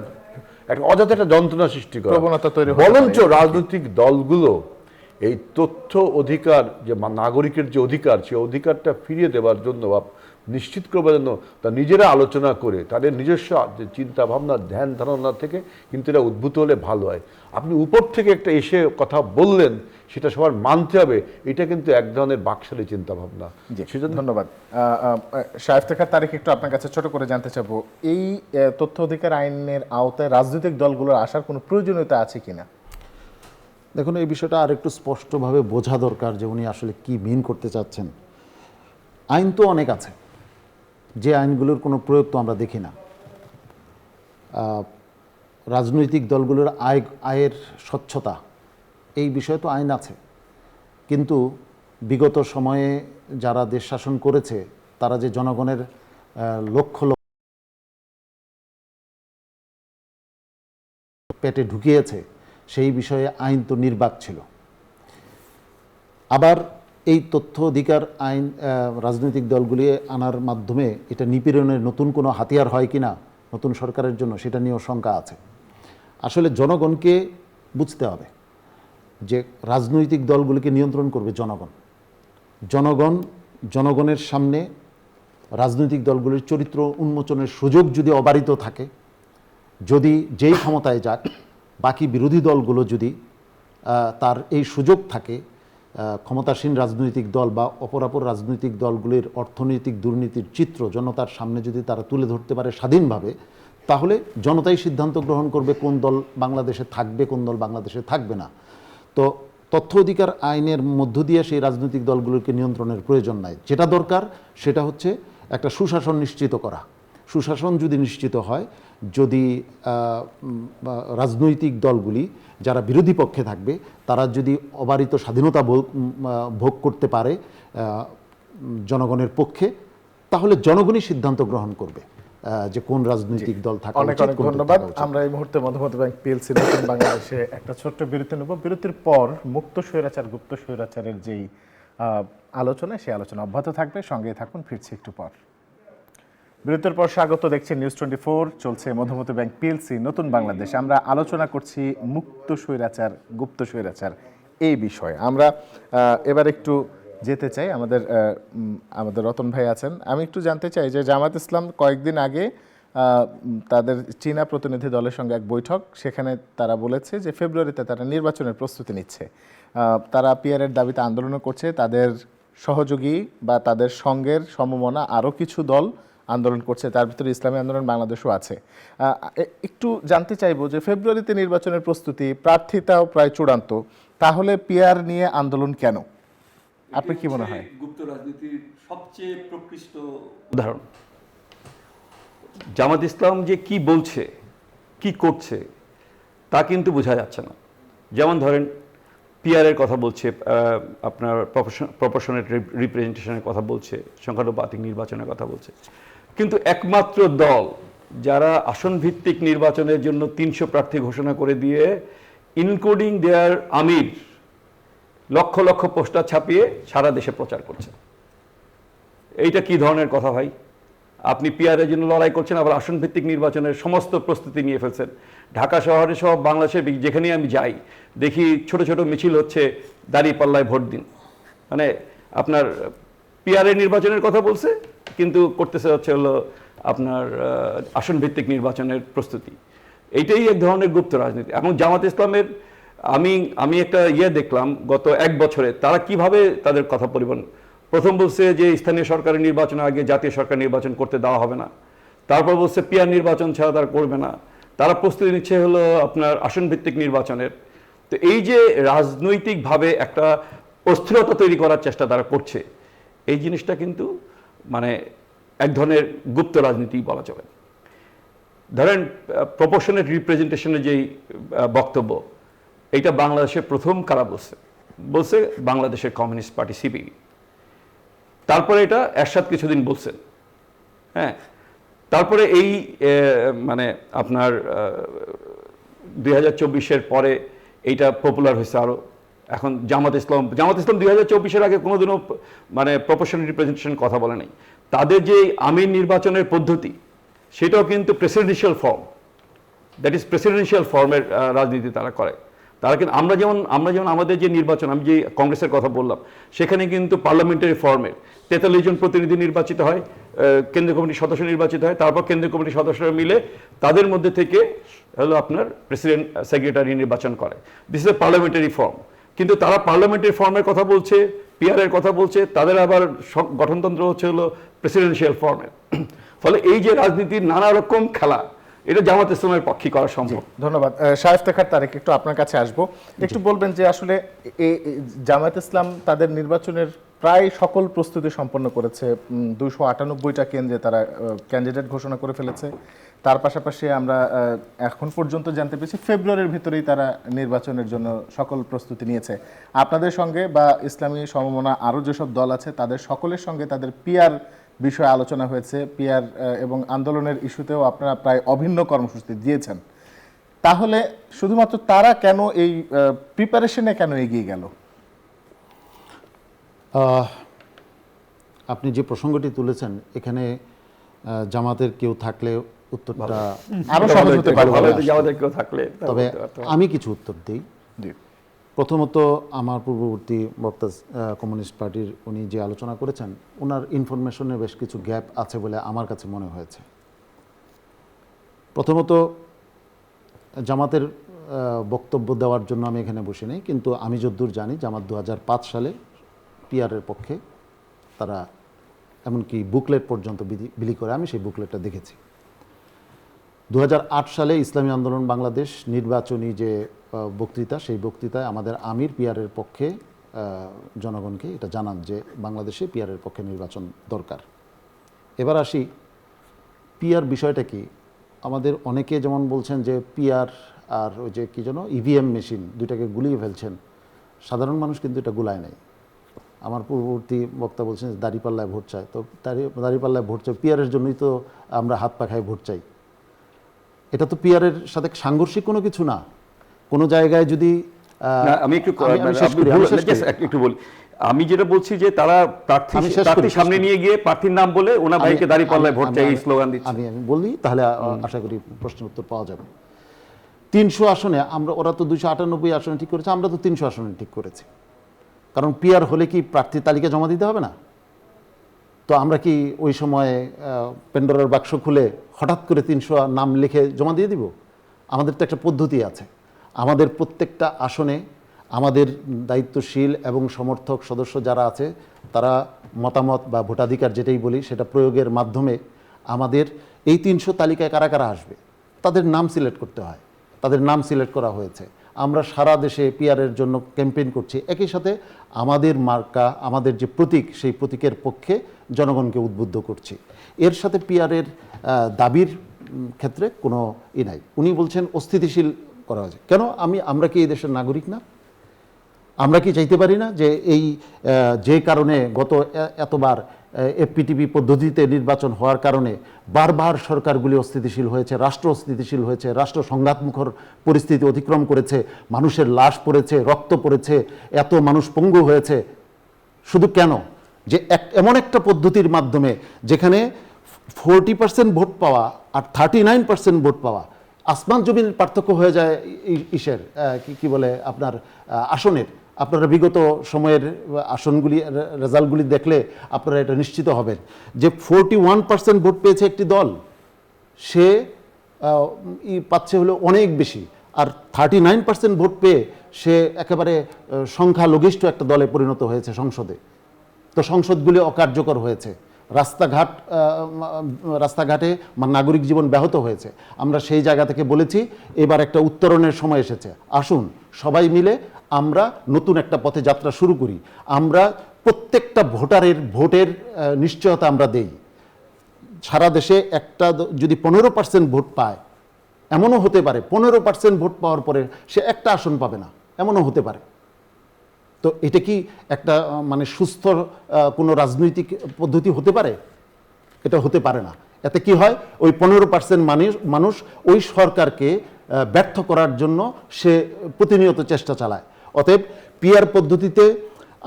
অযথা একটা যন্ত্রণা সৃষ্টি করা প্রবণতা তৈরি হতে বরঞ্চ রাজনৈতিক দলগুলো এই তথ্য অধিকার যে নাগরিকের যে অধিকার, সেই অধিকারটা ফিরিয়ে দেওয়ার জন্য বা নিশ্চিত করবার জন্য তা নিজেরা আলোচনা করে তাদের নিজস্ব যে চিন্তা ভাবনা ধ্যান ধারণা থেকে কিন্তু এটা উদ্ভূত হলে ভালো হয়। আপনি উপর থেকে একটা এসে কথা বললেন, সেটা সবার মানতে হবে, এটা কিন্তু এক ধরনের বাকশালী চিন্তা ভাবনা। সেজন্য ধন্যবাদ। শায়েস্তেখার তারিক, একটু আপনার কাছে ছোট করে জানতে চাবো, এই তথ্য অধিকার আইনের আওতায় রাজনৈতিক দলগুলোর আসার কোনো প্রয়োজনীয়তা আছে কিনা? দেখুন, এই বিষয়টা আর একটু স্পষ্টভাবে বোঝা দরকার যে উনি আসলে কি মিন করতে চাচ্ছেন। আইন তো অনেক আছে, যে আইনগুলোর কোনো প্রয়োগ তো আমরা দেখি না। রাজনৈতিক দলগুলোর আয়ের স্বচ্ছতা এই বিষয়ে তো আইন আছে, কিন্তু বিগত সময়ে যারা দেশ শাসন করেছে তারা যে জনগণের লক্ষ লক্ষ পেটে ঢুকিয়েছে সেই বিষয়ে আইন তো নির্বাক ছিল। আবার এই তথ্য অধিকার আইন রাজনৈতিক দলগুলি আনার মাধ্যমে এটা নিপীড়নের নতুন কোনো হাতিয়ার হয় কিনা নতুন সরকারের জন্য, সেটা নিয়েও শঙ্কা আছে। আসলে জনগণকে বুঝতে হবে যে রাজনৈতিক দলগুলিকে নিয়ন্ত্রণ করবে জনগণ। জনগণের সামনে রাজনৈতিক দলগুলির চরিত্র উন্মোচনের সুযোগ যদি অবারিত থাকে, যদি যেই ক্ষমতায় যাক বাকি বিরোধী দলগুলো যদি তার এই সুযোগ থাকে, ক্ষমতাসীন রাজনৈতিক দল বা অপরাপর রাজনৈতিক দলগুলির অর্থনৈতিক দুর্নীতির চিত্র জনতার সামনে যদি তারা তুলে ধরতে পারে স্বাধীনভাবে, তাহলে জনতাই সিদ্ধান্ত গ্রহণ করবে কোন দল বাংলাদেশে থাকবে, কোন দল বাংলাদেশে থাকবে না। তো তথ্য অধিকার আইনের মধ্য দিয়ে সেই রাজনৈতিক দলগুলোকে নিয়ন্ত্রণের প্রয়োজন নাই। যেটা দরকার সেটা হচ্ছে একটা সুশাসন নিশ্চিত করা। সুশাসন যদি নিশ্চিত হয়, যদি রাজনৈতিক দলগুলি যারা বিরোধী পক্ষে থাকবে তারা যদি অবারিত স্বাধীনতা ভোগ করতে পারে জনগণের পক্ষে, তাহলে জনগণই সিদ্ধান্ত গ্রহণ করবে যে কোন রাজনৈতিক দল থাকা অনেক উচিত, অনেক কোনটা ধন্যবাদ। থাকা উচিত। আমরা এই মুহূর্তে মধুমতি ব্যাংক পিএলসি নতুন বাংলাদেশে একটা ছোট্ট বিরতি নেব। বিরতির পর মুক্ত স্বৈরাচার গুপ্ত স্বৈরাচারের যেই আলোচনা, সেই আলোচনা অব্যাহত থাকবে। সঙ্গেই থাকুন, ফিরছি একটু পর। বিরতির পর স্বাগত, দেখছেন নিউজ 24, চলছে মধুমতি ব্যাংক পিএলসি নতুন বাংলাদেশ। আমরা আলোচনা করছি মুক্ত স্বৈরাচার গুপ্ত স্বৈরাচার এই বিষয়ে। আমরা এবার একটু যেতে চাই, আমাদের রতন ভাই আছেন। আমি একটু জানতে চাই যে জামাত ইসলাম কয়েকদিন আগে তাদের চীনা প্রতিনিধি দলের সঙ্গে এক বৈঠক, সেখানে তারা বলেছে যে ফেব্রুয়ারিতে তারা নির্বাচনের প্রস্তুতি নিচ্ছে। তারা পিআরের দাবিতে আন্দোলন করছে। তাদের সহযোগী বা তাদের সঙ্গের সমমনা আরও কিছু দল আন্দোলন করছে, তার ভিতরে ইসলামী আন্দোলন বাংলাদেশও আছে। একটু জানতে চাইবো যে ফেব্রুয়ারিতে নির্বাচনের প্রস্তুতি, প্রার্থিতাও প্রায় চূড়ান্ত, তাহলে পিআর নিয়ে আন্দোলন কেন? আপনি কি মনে হয়? গুপ্ত রাজনীতির সবচেয়ে প্রকৃষ্ট উদাহরণ। জামাত ইসলাম যে কি বলছে, কি করছে, তা কিন্তু বোঝা যাচ্ছে না। যেমন ধরেন পিআরের কথা বলছে, আপনার প্রপোর্শনেট রিপ্রেজেন্টেশনের কথা বলছে, সংখ্যানুপাতিক নির্বাচনের কথা বলছে, কিন্তু একমাত্র দল যারা আসন ভিত্তিক নির্বাচনের জন্য 300 প্রার্থী ঘোষণা করে দিয়ে ইনক্লুডিং দেয়ার আমির লক্ষ লক্ষ পোস্টার ছাপিয়ে সারা দেশে প্রচার করছে। এইটা কি ধরনের কথা ভাই? আপনি পিআরের জন্য লড়াই করছেন, আবার আসন ভিত্তিক নির্বাচনের সমস্ত প্রস্তুতি নিয়ে ফেলছেন। ঢাকা শহরে সব বাংলাদেশের যেখানে আমি যাই দেখি ছোট ছোট মিছিল হচ্ছে, দাঁড়িয়ে পাল্লায় ভোট দিন। মানে আপনার পিআরের নির্বাচনের কথা বলছে, কিন্তু করতেছে হচ্ছে হলো আপনার আসন ভিত্তিক নির্বাচনের প্রস্তুতি। এইটাই এক ধরনের গুপ্ত রাজনীতি। এখন জামাত ইসলামের আমি একটা দেখলাম গত 1 বছরে তারা কিভাবে তাদের কথা পরিবর্তন। প্রথম বলছে যে স্থানীয় সরকারের নির্বাচনের আগে জাতীয় সরকার নির্বাচন করতে দেওয়া হবে না। তারপর বলছে পিআর নির্বাচন ছাড়া তারা করবে না। তারা প্রস্তুতি নিচ্ছে হলো আপনার আসন ভিত্তিক নির্বাচনের। তো এই যে রাজনৈতিকভাবে একটা অস্থিরতা তৈরি করার চেষ্টা তারা করছে, এই জিনিসটা কিন্তু মানে এক ধরনের গুপ্ত রাজনীতি বলা চলে। ধরেন প্রপোর্শনেট রিপ্রেজেন্টেশনের যেই বক্তব্য, এইটা বাংলাদেশের প্রথম কারা বলছে বাংলাদেশের কমিউনিস্ট পার্টি সিপিবি। তারপরে এটা এরশাদ কিছুদিন বলছেন, হ্যাঁ। তারপরে এই মানে আপনার 2024-এর পরে এইটা পপুলার হয়েছে আরো। এখন জামাত ইসলাম 2024-এর আগে কোনোদিনও মানে প্রপোর্শনাল রিপ্রেজেন্টেশন কথা বলে নাই। তাদের যে আমির নির্বাচনের পদ্ধতি, সেটাও কিন্তু presidential form, that is presidential ফর্মের রাজনীতি তারা করে। তারা কিন্তু আমরা যেমন আমাদের যে নির্বাচন, আমি যে কংগ্রেসের কথা বললাম, সেখানে কিন্তু পার্লামেন্টারি ফর্মের 43 জন প্রতিনিধি নির্বাচিত হয়, কেন্দ্রীয় কমিটির সদস্য নির্বাচিত হয়, তারপর কেন্দ্রীয় কমিটির সদস্যরা মিলে তাদের মধ্যে থেকে হলো আপনার প্রেসিডেন্ট সেক্রেটারি নির্বাচন করে। This is a parliamentary form. কিন্তু তারা পার্লামেন্টারি ফর্মের কথা বলছে, পিআরের কথা বলছে, তাদের আবার গঠনতন্ত্র হচ্ছে হলো প্রেসিডেন্সিয়াল ফর্মের। ফলে এই যে রাজনীতির নানা রকম খেলা, এটা জামাত ইসলামের পক্ষে করা সম্ভব। ধন্যবাদ। শায়েস্তেখার তারেক, একটু আপনার কাছে আসবো। একটু বলবেন যে আসলে জামায়াত ইসলাম তাদের নির্বাচনের প্রায় সকল প্রস্তুতি সম্পন্ন করেছে। 298টা কেন্দ্রে তারা ক্যান্ডিডেট ঘোষণা করে ফেলেছে। তার পাশাপাশি আমরা এখন পর্যন্ত জানতে পেরেছি ফেব্রুয়ারির ভিতরেই তারা নির্বাচনের জন্য সকল প্রস্তুতি নিয়েছে। আপনাদের সঙ্গে বা ইসলামী সমমনা আরও যেসব দল আছে তাদের সকলের সঙ্গে তাদের পিআর বিষয়ে আলোচনা হয়েছে। পিআর এবং আন্দোলনের ইস্যুতেও আপনারা প্রায় অভিন্ন কর্মসূচি দিয়েছেন। তাহলে শুধুমাত্র তারা কেন এই প্রিপারেশনে কেন এগিয়ে গেল? আপনি যে প্রসঙ্গটি তুলেছেন এখানে জামাতের কেউ থাকলে উত্তরটা আরো সহজ হতে পারে। ভালো হতো আমাদের কেউ থাকলে, তবে আমি কিছু উত্তর দিই। জি। প্রথমত আমার পূর্ববর্তী বক্তা কমিউনিস্ট পার্টির উনি যে আলোচনা করেছেন ওনার ইনফরমেশনে বেশ কিছু গ্যাপ আছে বলে আমার কাছে মনে হয়েছে। প্রথমত জামাতের বক্তব্য দেওয়ার জন্য আমি এখানে বসে নেই, কিন্তু আমি যতদূর জানি জামাত 2005 সালে পিআরের পক্ষে তারা এমনকি বুকলেট পর্যন্ত বিলি করে, আমি সেই বুকলেটটা দেখেছি। 2008 সালে ইসলামী আন্দোলন বাংলাদেশ নির্বাচনী যে বক্তৃতা, সেই বক্তৃতায় আমাদের আমির পিআরের পক্ষে জনগণকে এটা জানান যে বাংলাদেশে পিআরের পক্ষে নির্বাচন দরকার। এবার আসি পিআর বিষয়টা কি। আমাদের অনেকে যেমন বলছেন যে পিআর আর ওই যে কী যেন ইভিএম মেশিন দুইটাকে গুলিয়ে ফেলছেন, সাধারণ মানুষ কিন্তু এটা গুলায় নাই। আমার পূর্ববর্তী বক্তা বলছেন যে দাঁড়িপাল্লায় ভোট চায়, তো দাঁড়িপাল্লায় ভোট চাই পিআরের জন্যই তো আমরা হাত পাখায় ভোট চাই। এটা তো পিআরের সাথে সাংঘর্ষিক কোনো কিছু না। কোনো জায়গায় যদি আমি একটু একটু বলি, আমি যেটা বলছি যে তারা প্রার্থী সামনে নিয়ে গিয়ে প্রার্থীর নাম বলে ওনার ভাইকে দাঁড়িপাল্লায় ভোট চাই এই স্লোগান দিচ্ছে। আমি বলি তাহলে আশা করি প্রশ্নের উত্তর পাওয়া যাবে। 300 আসনে আমরা, ওরা তো 298 আসনে ঠিক করেছে, আমরা তো 300 আসনে ঠিক করেছি। কারণ পিআর হলে কি প্রার্থী তালিকা জমা দিতে হবে না? তো আমরা কি ওই সময় পেন্ডোরার বাক্স খুলে হঠাৎ করে 300 নাম লিখে জমা দিয়ে দিব? আমাদের তো একটা পদ্ধতি আছে। আমাদের প্রত্যেকটা আসনে আমাদের দায়িত্বশীল এবং সমর্থক সদস্য যারা আছে তারা মতামত বা ভোটাধিকার যেটাই বলি সেটা প্রয়োগের মাধ্যমে আমাদের এই 300 তালিকায় কারা কারা আসবে তাদের নাম সিলেক্ট করতে হয়। তাদের নাম সিলেক্ট করা হয়েছে। আমরা সারা দেশে পিআরের জন্য ক্যাম্পেইন করছি, একই সাথে আমাদের মার্কা, আমাদের যে প্রতীক, সেই প্রতীকের পক্ষে জনগণকে উদ্বুদ্ধ করছি। এর সাথে পিআরের দাবির ক্ষেত্রে কোনো নাই। উনি বলছেন অস্থিতিশীল করা হয়েছে। কেন? আমরা কি এই দেশের নাগরিক না? আমরা কি চাইতে পারি না যে এই যে কারণে গত এতবার এফপিটিপি পদ্ধতিতে নির্বাচন হওয়ার কারণে বারবার সরকারগুলি অস্থিতিশীল হয়েছে, রাষ্ট্র অস্থিতিশীল হয়েছে, রাষ্ট্র সংঘাতমুখর পরিস্থিতি অতিক্রম করেছে, মানুষের লাশ পড়েছে, রক্ত পড়েছে, এত মানুষ পঙ্গু হয়েছে। শুধু কেন? যে এমন একটা পদ্ধতির মাধ্যমে যেখানে 40% ভোট পাওয়া আর 39% ভোট পাওয়া, আসমান জমিন পার্থক্য হয়ে যায় ইসের কি বলে আপনার আসনের। আপনারা বিগত সময়ের আসনগুলি রেজাল্টগুলি দেখলে আপনারা এটা নিশ্চিত হবেন যে 41% ভোট পেয়েছে একটি দল, সে পাচ্ছে হলো অনেক বেশি, আর 39% ভোট পেয়ে সে একেবারে সংখ্যালঘিষ্ঠ একটা দলে পরিণত হয়েছে সংসদে। তো সংসদগুলি অকার্যকর হয়েছে, রাস্তাঘাটে নাগরিক জীবন ব্যাহত হয়েছে। আমরা সেই জায়গা থেকে বলেছি এবার একটা উত্তরণের সময় এসেছে, আসুন সবাই মিলে আমরা নতুন একটা পথে যাত্রা শুরু করি। আমরা প্রত্যেকটা ভোটারের ভোটের নিশ্চয়তা আমরা দেই। সারা দেশে একটা যদি 15% ভোট পায়, এমনও হতে পারে 15% ভোট পাওয়ার পরে সে একটা আসন পাবে না, এমনও হতে পারে। তো এটা কি একটা মানে সুস্থ কোনো রাজনৈতিক পদ্ধতি হতে পারে? এটা হতে পারে না। এতে কি হয়, ওই 15% মানুষ ওই সরকারকে ব্যর্থ করার জন্য সে প্রতিনিয়ত চেষ্টা চালায়। অতএব পিআর পদ্ধতিতে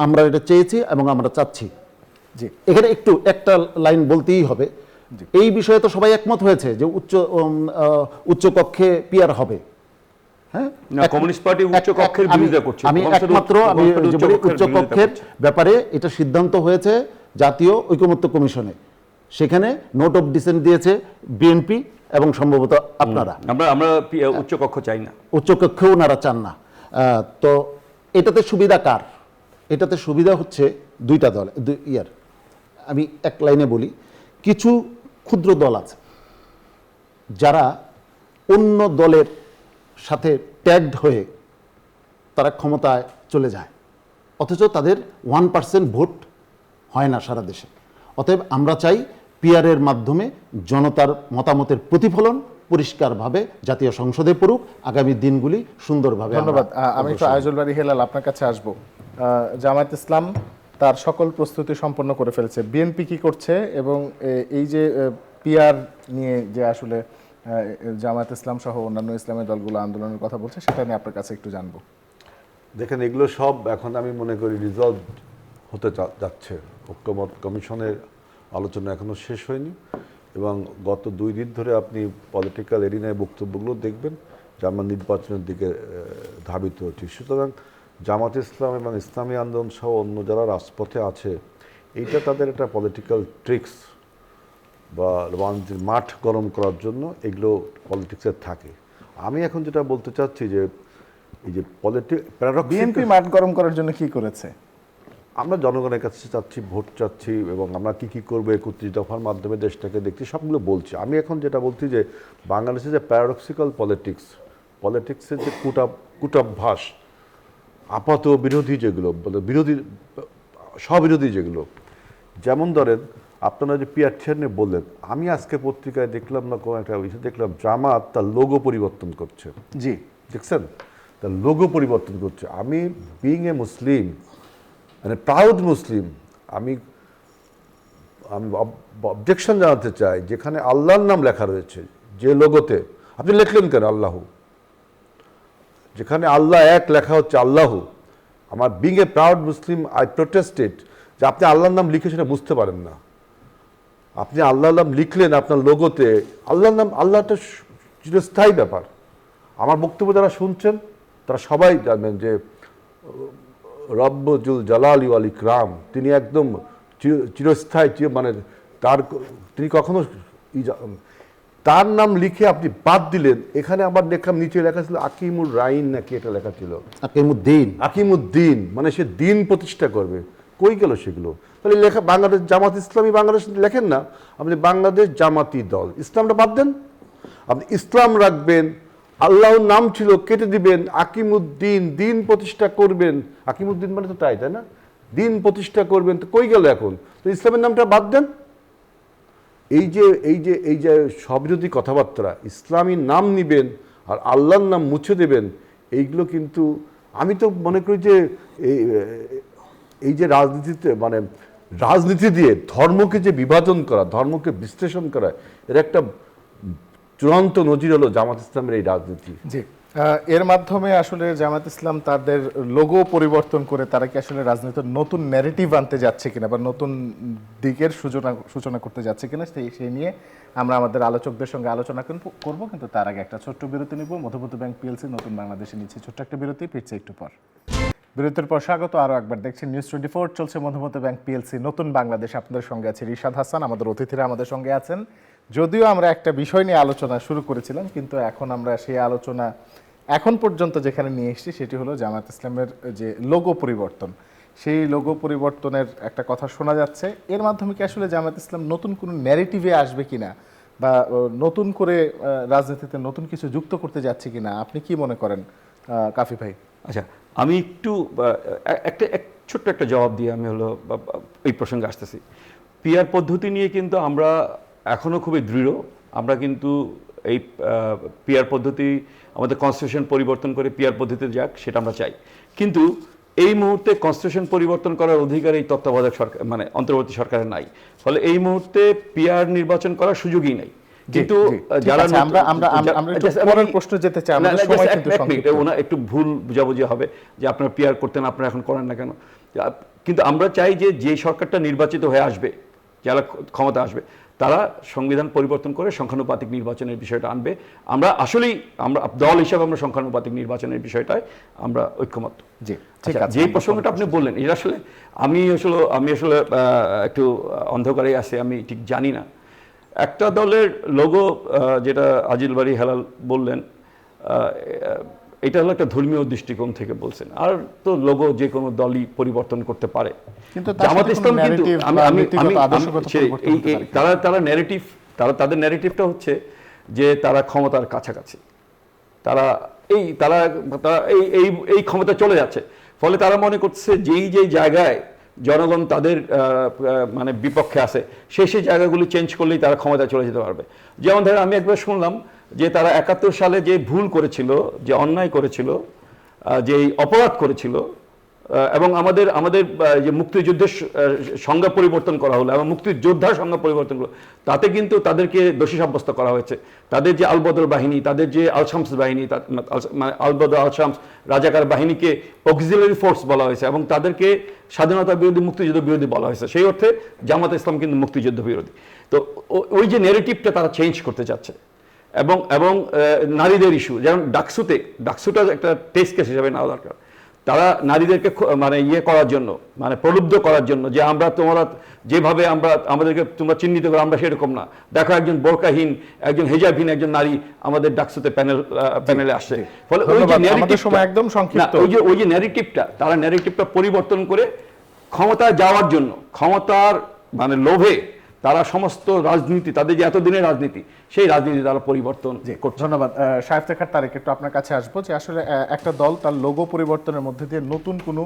আমরা এটা চেয়েছি এবং আমরা চাচ্ছি। জি, এখানে একটু একটা লাইন বলতেই হবে। এই বিষয়ে তো সবাই একমত হয়েছে যে উচ্চ কক্ষে পিআর হবে। হ্যাঁ, কমিউনিস্ট পার্টি উচ্চ কক্ষের বিরোধিতা করছে। আমি একমাত্র উচ্চ কক্ষের ব্যাপারে এটা সিদ্ধান্ত হয়েছে জাতীয় ঐকমত্য কমিশনে। সেখানে নোট অফ ডিসেন্ট দিয়েছে বিএনপি এবং সম্ভবত আপনারা। আমরা উচ্চ কক্ষ চাই না, উচ্চ কক্ষেও ওনারা চান না। তো এটাতে সুবিধা কার? এটাতে সুবিধা হচ্ছে দুইটা দল আমি এক লাইনে বলি, কিছু ক্ষুদ্র দল আছে যারা অন্য দলের সাথে ট্যাগড হয়ে তারা ক্ষমতায় চলে যায়, অথচ তাদের 1% ভোট হয় না সারা দেশে। অতএব আমরা চাই পিয়ারের মাধ্যমে জনতার মতামতের প্রতিফলন পরিষ্কারভাবে জাতীয় সংসদে পড়ুক, আগামী দিনগুলি সুন্দরভাবে আমরা ধন্যবাদ। আমি একটু আইজুল বাড়ি হেলাল আপনার কাছে আসবো। জামায়াত ইসলাম তার সকল প্রস্তুতি সম্পন্ন করে ফেলছে, বিএনপি কি করছে এবং এই যে পিআর নিয়ে যে আসলে জামায়াত ইসলাম সহ অন্যান্য ইসলামী দলগুলো আন্দোলনের কথা বলছে, সেটা নিয়ে আপনার কাছে একটু জানবো। দেখেন, এগুলো সব এখন আমি মনে করি রিজলভ হতে যাচ্ছে। ঐক্যমত কমিশনের আলোচনা এখনো শেষ হয়নি এবং গত 2 দিন ধরে আপনি পলিটিক্যাল এরিনায় বক্তব্যগুলো দেখবেন যে আমরা নির্বাচনের দিকে ধাবিত হচ্ছি। সুতরাং জামাত ইসলাম এবং ইসলামী আন্দোলন সহ অন্য যারা রাজপথে আছে, এইটা তাদের একটা পলিটিক্যাল ট্রিক্স বা রাজনীতির মাঠ গরম করার জন্য এগুলো পলিটিক্সের থাকে। আমি এখন যেটা বলতে চাচ্ছি যে এই যে বিএনপি মাঠ গরম করার জন্য কি করেছে? আমরা জনগণের কাছে চাচ্ছি, ভোট চাচ্ছি এবং আমরা কি কি করবো 31 দফার মাধ্যমে দেশটাকে দেখছি, সবগুলো বলছি। আমি এখন যেটা বলছি যে বাংলাদেশে যে প্যারাডক্সিক্যাল পলিটিক্সের যে কূটাভ্যাস, আপাত বিরোধী যেগুলো বিরোধী স্ববিরোধী যেগুলো, যেমন ধরেন আপনারা যে পিয়ার নিয়ে বললেন, আমি আজকে পত্রিকায় দেখলাম না কোনো একটা বিষয় দেখলাম, জামাত তার লোগো পরিবর্তন করছে। জি, দেখছেন, তার লোগো পরিবর্তন করছে। আমি বিইং এ মুসলিম, মানে প্রাউড মুসলিম, আমি অবজেকশন জানাতে চাই, যেখানে আল্লাহর নাম লেখা রয়েছে যে লোগোতে, আপনি লিখলেন কেন আল্লাহ? যেখানে আল্লাহ এক লেখা হচ্ছে আল্লাহ, আমার being a proud Muslim I protested যে আপনি আল্লাহর নাম লিখে সেটা বুঝতে পারেন না। আপনি আল্লাহর নাম লিখলেন আপনার লোগোতে, আল্লাহর নাম, আল্লাহটা চিরস্থায়ী ব্যাপার। আমার বক্তব্য যারা শুনছেন তারা সবাই জানবেন যে রব্বুল জালালি ওয়াল ইকরাম, তিনি একদম চিরস্থায়ী, মানে তিনি কখনো তার নাম লিখে আপনি বাদ দিলেন। এখানে আবার দেখলাম নিচে লেখা ছিল আকিমুর রাইন, নাকি এটা লেখা ছিল আকিমুদ্দিন, মানে সে দিন প্রতিষ্ঠা করবে। কই গেল সেগুলো? তাহলে লেখা বাংলাদেশ জামাত ইসলামী, বাংলাদেশ লেখেন না, আপনি বাংলাদেশ জামাতি দল, ইসলামটা বাদ দেন, আপনি ইসলাম রাখবেন, আল্লাহর নাম ছিল কেটে দিবেন, আকিমুদ্দিন, দিন প্রতিষ্ঠা করবেন। আকিমুদ্দিন মানে তো তাই না, দিন প্রতিষ্ঠা করবেন। তো কই গেল এখন? তো ইসলামের নামটা বাদ দেন। এই যে সবিরোধী কথাবার্তা, ইসলামী নাম নিবেন আর আল্লাহর নাম মুছে দেবেন, এইগুলো কিন্তু আমি তো মনে করি যে এই যে রাজনীতিতে, মানে রাজনীতি দিয়ে ধর্মকে যে বিভাজন করা, ধর্মকে বিশ্লেষণ করা, এর একটা চূড়ান্ত নজির হলো জামাত ইসলামের এই রাজনীতি। জি, এর মাধ্যমে আসলে জামাত ইসলাম তাদের লোগো পরিবর্তন করে তারা কি আসলে রাজনীতির নতুন ন্যারেটিভ আনতে যাচ্ছে কিনা বা নতুন দিকের সূচনা করতে যাচ্ছে কিনা, সেই নিয়ে আমরা আমাদের আলোচকদের সঙ্গে আলোচনা করব। কিন্তু তার আগে একটা ছোট্ট বিরতি নিব। মধুমতি ব্যাংক পিএলসি নতুন বাংলাদেশে নিচ্ছে ছোট্ট একটা বিরতি, ফিরছে একটু পর। বিরতির পর স্বাগত আরও একবার, দেখছেন নিউজ 24, চলছে মধুমতি ব্যাংক পিএলসি নতুন বাংলাদেশ। আপনাদের সঙ্গে আছে রিশাদ হাসান, আমাদের অতিথিরা আমাদের সঙ্গে আছেন। যদিও আমরা একটা বিষয় নিয়ে আলোচনা শুরু করেছিলাম, কিন্তু এখন আমরা সেই আলোচনা এখন পর্যন্ত যেখানে নিয়ে এসেছি সেটি হলো জামাত ইসলামের যে লোগো পরিবর্তন, সেই লোগো পরিবর্তনের একটা কথা শোনা যাচ্ছে। এর মাধ্যমে কি আসলে জামাত ইসলাম নতুন কোনো ন্যারেটিভে আসবে কিনা বা নতুন করে রাজনীতিতে নতুন কিছু যুক্ত করতে যাচ্ছে কিনা, আপনি কি মনে করেন কাফি ভাই? আচ্ছা, আমি একটু ছোট্ট একটা জবাব দিয়ে আমি হলো এই প্রসঙ্গে আসতেছি। পিআর পদ্ধতি নিয়ে কিন্তু আমরা এখনও খুবই দৃঢ়। আমরা কিন্তু এই পিআর পদ্ধতি, আমাদের কনস্টিটিউশন পরিবর্তন করে পিআর পদ্ধতিতে যাক, সেটা আমরা চাই। কিন্তু এই মুহূর্তে কনস্টিটিউশন পরিবর্তন করার অধিকার এই তত্ত্বাবধায়ক সরকার, মানে অন্তর্বর্তী সরকারের নাই। ফলে এই মুহূর্তে পিআর নির্বাচন করার সুযোগই নাই। কিন্তু যারা প্রশ্ন যেতে চাই, আমাদের সময় কিন্তু সংক্ষিপ্ত। একটু ভুল বুঝাবুঝি হবে যে আপনারা পিআর করতেন, আপনারা এখন করেন না কেন। কিন্তু আমরা চাই যে সরকারটা নির্বাচিত হয়ে আসবে, যারা ক্ষমতা আসবে, তারা সংবিধান পরিবর্তন করে সংখ্যানুপাতিক নির্বাচনের বিষয়টা আনবে। আমরা আসলেই, আমরা দল হিসাবে আমরা সংখ্যানুপাতিক নির্বাচনের বিষয়টায় আমরা ঐক্যমত। জি, যে প্রসঙ্গটা আপনি বললেন, এটা আসলে আমি আসলে একটু অন্ধকারে আছি, আমি ঠিক জানি না। একটা দলের লোগো, যেটা আজিল বাড়ি হেলাল বললেন, এটা হলো একটা ধর্মীয় দৃষ্টিকোণ থেকে বলছেন। আর তো লোগো যে কোনো দলই পরিবর্তন করতে পারে, কিন্তু জামাত ইসলাম কিন্তু তাদের ন্যারেটিভটা হচ্ছে যে তারা ক্ষমতার কাছাকাছি, তারা এই ক্ষমতা চলে যাচ্ছে। ফলে তারা মনে করছে যেই জায়গায় জনগণ তাদের মানে বিপক্ষে আছে, সেই জায়গাগুলি চেঞ্জ করলেই তারা ক্ষমতায় চলে যেতে পারবে। যেমন ধরেন আমি একবার শুনলাম যে তারা 71 সালে যে ভুল করেছিল, যে অন্যায় করেছিল, যে অপরাধ করেছিল, এবং আমাদের যে মুক্তিযুদ্ধের সংজ্ঞা পরিবর্তন করা হলো এবং মুক্তিযোদ্ধার সংজ্ঞা পরিবর্তন হলো, তাতে কিন্তু তাদেরকে দোষী সাব্যস্ত করা হয়েছে। তাদের যে আলবদর বাহিনী, তাদের যে আলশামস বাহিনী, মানে আলবদর আলশামস রাজাকার বাহিনীকে অক্সিলারি ফোর্স বলা হয়েছে এবং তাদেরকে স্বাধীনতা বিরোধী, মুক্তিযুদ্ধ বিরোধী বলা হয়েছে। সেই অর্থে জামাত ইসলাম কিন্তু মুক্তিযুদ্ধ বিরোধী। তো ওই যে নেগেটিভটা তারা চেঞ্জ করতে চাচ্ছে। এবং নারীদের ইস্যু, যেমন ডাকসুটা একটা টেস্ট কেস হিসাবে নেওয়া দরকার। তারা নারীদেরকে মানে করার জন্য, মানে প্রলুব্ধ করার জন্য, যে তোমরা যেভাবে আমাদেরকে তোমরা চিহ্নিত করো, আমরা সেরকম না। দেখো একজন বোরকাহীন, একজন হেজাবহীন একজন নারী আমাদের ডাকসুতে প্যানেলে আসছে। ফলে ওই যে ন্যারেটিভটা, তারা ন্যারেটিভটা পরিবর্তন করে ক্ষমতায় যাওয়ার জন্য, ক্ষমতার মানে লোভে তারা সমস্ত রাজনীতি, তাদের যে এতদিনের রাজনীতি, সেই রাজনীতি তারা পরিবর্তন করছে। ধন্যবাদ। শায়েফতেখার তারেক, একটু আপনার কাছে আসবো যে আসলে একটা দল তার লোগো পরিবর্তনের মধ্যে দিয়ে নতুন কোনো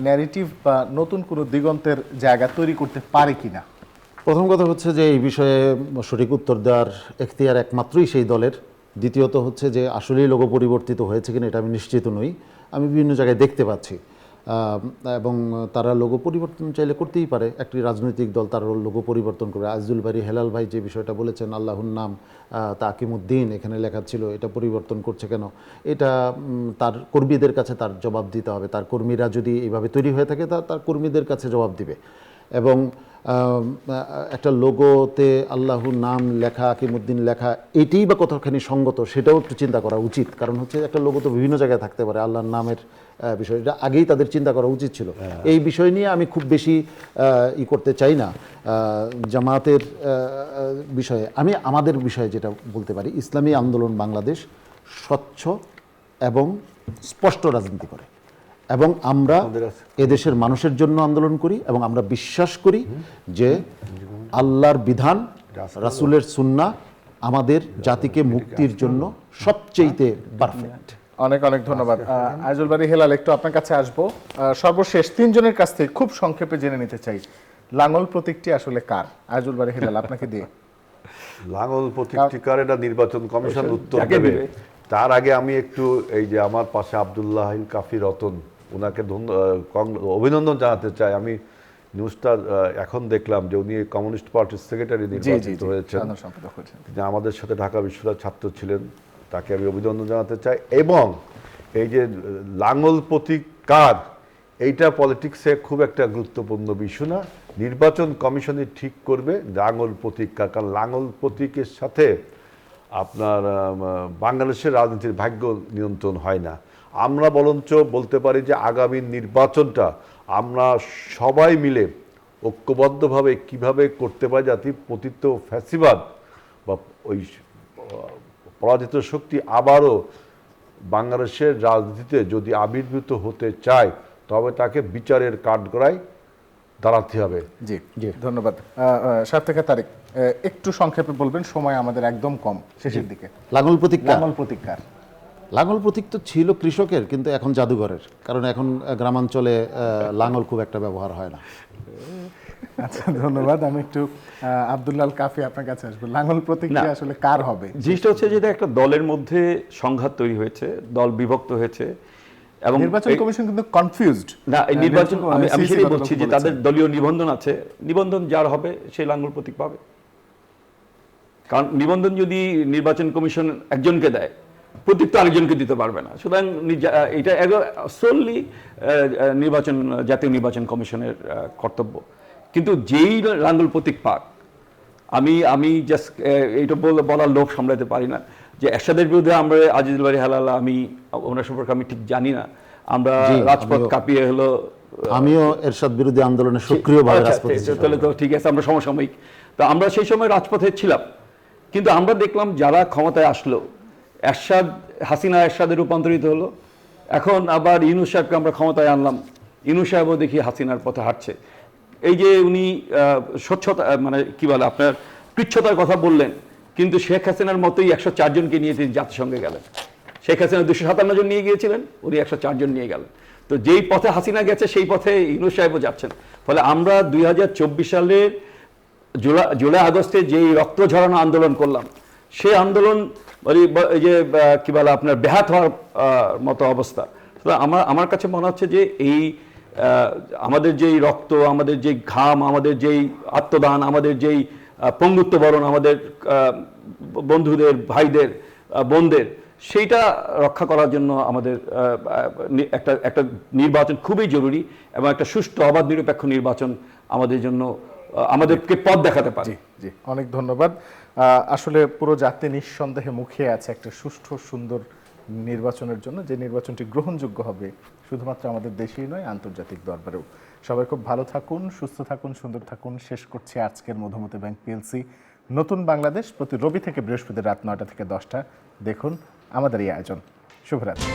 ন্যারেটিভ বা নতুন কোনো দিগন্তের জায়গা তৈরি করতে পারে কিনা? প্রথম কথা হচ্ছে যে এই বিষয়ে সঠিক উত্তর দেওয়ার এখতিয়ার একমাত্রই সেই দলের। দ্বিতীয়ত হচ্ছে যে আসলেই লোগো পরিবর্তিত হয়েছে কিনা এটা আমি নিশ্চিত নই, আমি বিভিন্ন জায়গায় দেখতে পাচ্ছি। এবং তারা লোগো পরিবর্তন চাইলে করতেই পারে, একটি রাজনৈতিক দল তার লোগো পরিবর্তন করে। আজিজুল বারী হেলাল ভাই যে বিষয়টা বলেছেন, আল্লাহর নাম তাকিমুদ্দিন এখানে লেখা ছিল, এটা পরিবর্তন করছে কেন? এটা তার কর্মীদের কাছে তার জবাব দিতে হবে। তার কর্মীরা যদি এইভাবে তৈরি হয়ে থাকে, তার কর্মীদের কাছে জবাব দিবে। এবং একটা লোগোতে আল্লাহর নাম লেখা, আকিমুদ্দিন লেখা, এটাই বা কতখানি সঙ্গত সেটাও একটু চিন্তা করা উচিত। কারণ হচ্ছে একটা লোগো তো বিভিন্ন জায়গায় থাকতে পারে, আল্লাহর নামের বিষয়টা আগেই তাদের চিন্তা করা উচিত ছিল। এই বিষয় নিয়ে আমি খুব বেশি করতে চাই না জামাতের বিষয়ে। আমি আমাদের বিষয়ে যেটা বলতে পারি, ইসলামী আন্দোলন বাংলাদেশ স্বচ্ছ এবং স্পষ্ট রাজনীতি করে, এবং আমরা এদেশের মানুষের জন্য আন্দোলন করি, এবং আমরা বিশ্বাস করি যে আল্লাহর বিধান, রাসূলের সুন্নাহ আমাদের জাতিকে মুক্তির জন্য সবচেয়ে পারফেক্ট। অনেক অনেক ধন্যবাদ। আজিজুল বারী হেলাল, একটু আপনার কাছে আসবো। সর্বশেষ তিনজনের কাছ থেকে খুব সংক্ষেপে জেনে নিতে চাই, লাঙ্গল প্রতীকটি আসলে কার? আজিজুল বারী হেলাল, আপনাকে দিয়ে। লাঙ্গল প্রতীকটি কার, এটা নির্বাচন কমিশন উত্তর দেবে। তার আগে আমি একটু এই যে আমার পাশে আব্দুল্লাহ কাফি রতন, ওনাকে অভিনন্দন জানাতে চাই। আমি নিউজটা এখন দেখলাম যে উনি কমিউনিস্ট পার্টির সেক্রেটারি নির্বাচিত হয়েছেন। তিনি আমাদের সাথে ঢাকা বিশ্ববিদ্যালয়ের ছাত্র ছিলেন, তাকে আমি অভিনন্দন জানাতে চাই। এবং এই যে লাঙ্গল প্রতীক কার, এইটা পলিটিক্সে খুব একটা গুরুত্বপূর্ণ বিষয় না। নির্বাচন কমিশনই ঠিক করবে লাঙ্গল প্রতীক কার, কারণ লাঙ্গল প্রতীকের সাথে আপনার বাংলাদেশের রাজনীতির ভাগ্য নিয়ন্ত্রণ হয় না। আমরা বরঞ্চ বলতে পারি যে আগামী নির্বাচনটা আমরা সবাই মিলে ঐক্যবদ্ধভাবে কিভাবে করতে পারি, যাতে পতিত ফ্যাসিবাদ বা ওই পরাজিত শক্তি আবারও বাংলাদেশের রাজনীতিতে যদি আবির্ভূত হতে চায়, তবে তাকে বিচারের কাঠগড়ায় দাঁড়াতে হবে। জি জি, ধন্যবাদ। শায়েফতেখার তারেক, একটু সংক্ষেপে বলবেন, সময় আমাদের একদম কম, শেষের দিকে। লাঙ্গল প্রতীক, লাঙ্গল প্রতীক কার? লাঙ্গল প্রতীক তো ছিল কৃষকের, কিন্তু এখন জাদুঘরের, কারণ এখন গ্রামাঞ্চলে লাঙ্গল খুব একটা ব্যবহার হয় না। আচ্ছা, ধন্যবাদ। আমি একটু আব্দুল্লাহ কাফি আপনার কাছে আসবো, লাঙ্গল প্রতীকটি আসলে কার হবে? জিনিসটা হচ্ছে যেটা একটা দলের মধ্যে সংঘাত তৈরি হয়েছে, দল বিভক্ত হয়েছে, এবং নির্বাচন কমিশন কিন্তু কনফিউজড না। এই নির্বাচন আমি সেটাই বলছি যে তাদের দলীয় নিবন্ধন আছে, নিবন্ধন যার হবে সেই লাঙ্গল প্রতীক পাবে। কারণ নিবন্ধন যদি নির্বাচন কমিশন একজনকে দেয়, প্রতীক তো আরেকজনকে দিতে পারবে না। সুতরাং এটা সোললি জাতীয় নির্বাচন কমিশনের কর্তব্য। কিন্তু যেই লাঙ্গল প্রতীক পাক, আমি জাস্ট এইটা বলার লোভ সামলাতে পারি না যে এরশাদের বিরুদ্ধে আমরা আজিজুল বারী হেলাল, আমি ওনার সম্পর্কে আমি ঠিক জানি না, আমরা রাজপথ কাঁপিয়ে হলো, আমিও এরশাদ বিরোধী আন্দোলনে সক্রিয়ভাবে রাজপথে ছিলাম। তাহলে তো ঠিক আছে, আমরা সমসাময়িক, তো আমরা সেই সময় রাজপথে ছিলাম। কিন্তু আমরা দেখলাম যারা ক্ষমতায় আসলো, হাসিনা এরশাদে রূপান্তরিত হলো। এখন আবার ইউনূস সাহেবকে আমরা ক্ষমতায় আনলাম, ইউনূস সাহেবও দেখি হাসিনার পথে হাঁটছে। এই যে উনি স্বচ্ছতা, মানে কি বলে, আপনার কৃচ্ছতার কথা বললেন, কিন্তু শেখ হাসিনার মতোই 104 জনকে নিয়ে তিনি জাতিসংঘে গেলেন। শেখ হাসিনা 257 জন নিয়ে গিয়েছিলেন, উনি 104 জন নিয়ে গেলেন। তো যেই পথে হাসিনা গেছে সেই পথে ইউনূস সাহেবও যাচ্ছেন। ফলে আমরা 2024 সালের জুলাই আগস্টে যেই রক্ত ঝরানো আন্দোলন করলাম, সেই আন্দোলন এই যে কি বলে আপনার ব্যাহত হওয়ার মতো অবস্থা। তো আমার কাছে মনে হচ্ছে যে এই আমাদের যেই রক্ত, আমাদের যেই ঘাম, আমাদের যেই আত্মদান, আমাদের যেই পঙ্গুত্ব বরণ, আমাদের বন্ধুদের, ভাইদের, বোনদের, সেইটা রক্ষা করার জন্য আমাদের একটা নির্বাচন খুবই জরুরি, এবং একটা সুষ্ঠু অবাধ নিরপেক্ষ নির্বাচন আমাদের জন্য আমাদেরকে পথ দেখাতে পারে। জি, অনেক ধন্যবাদ। আসলে পুরো জাতি নিঃসন্দেহে মুখিয়ে আছে একটা সুষ্ঠু সুন্দর নির্বাচনের জন্য, যে নির্বাচনটি গ্রহণযোগ্য হবে শুধুমাত্র আমাদের দেশেই নয়, আন্তর্জাতিক দরবারেও। সবাই খুব ভালো থাকুন, সুস্থ থাকুন, সুন্দর থাকুন। শেষ করছি আজকের মধুমতি ব্যাংক পিএলসি নতুন বাংলাদেশ। প্রতি রবি থেকে বৃহস্পতি রাত 9টা থেকে 10টা দেখুন আমাদের এই আয়োজন। শুভরাত্রি।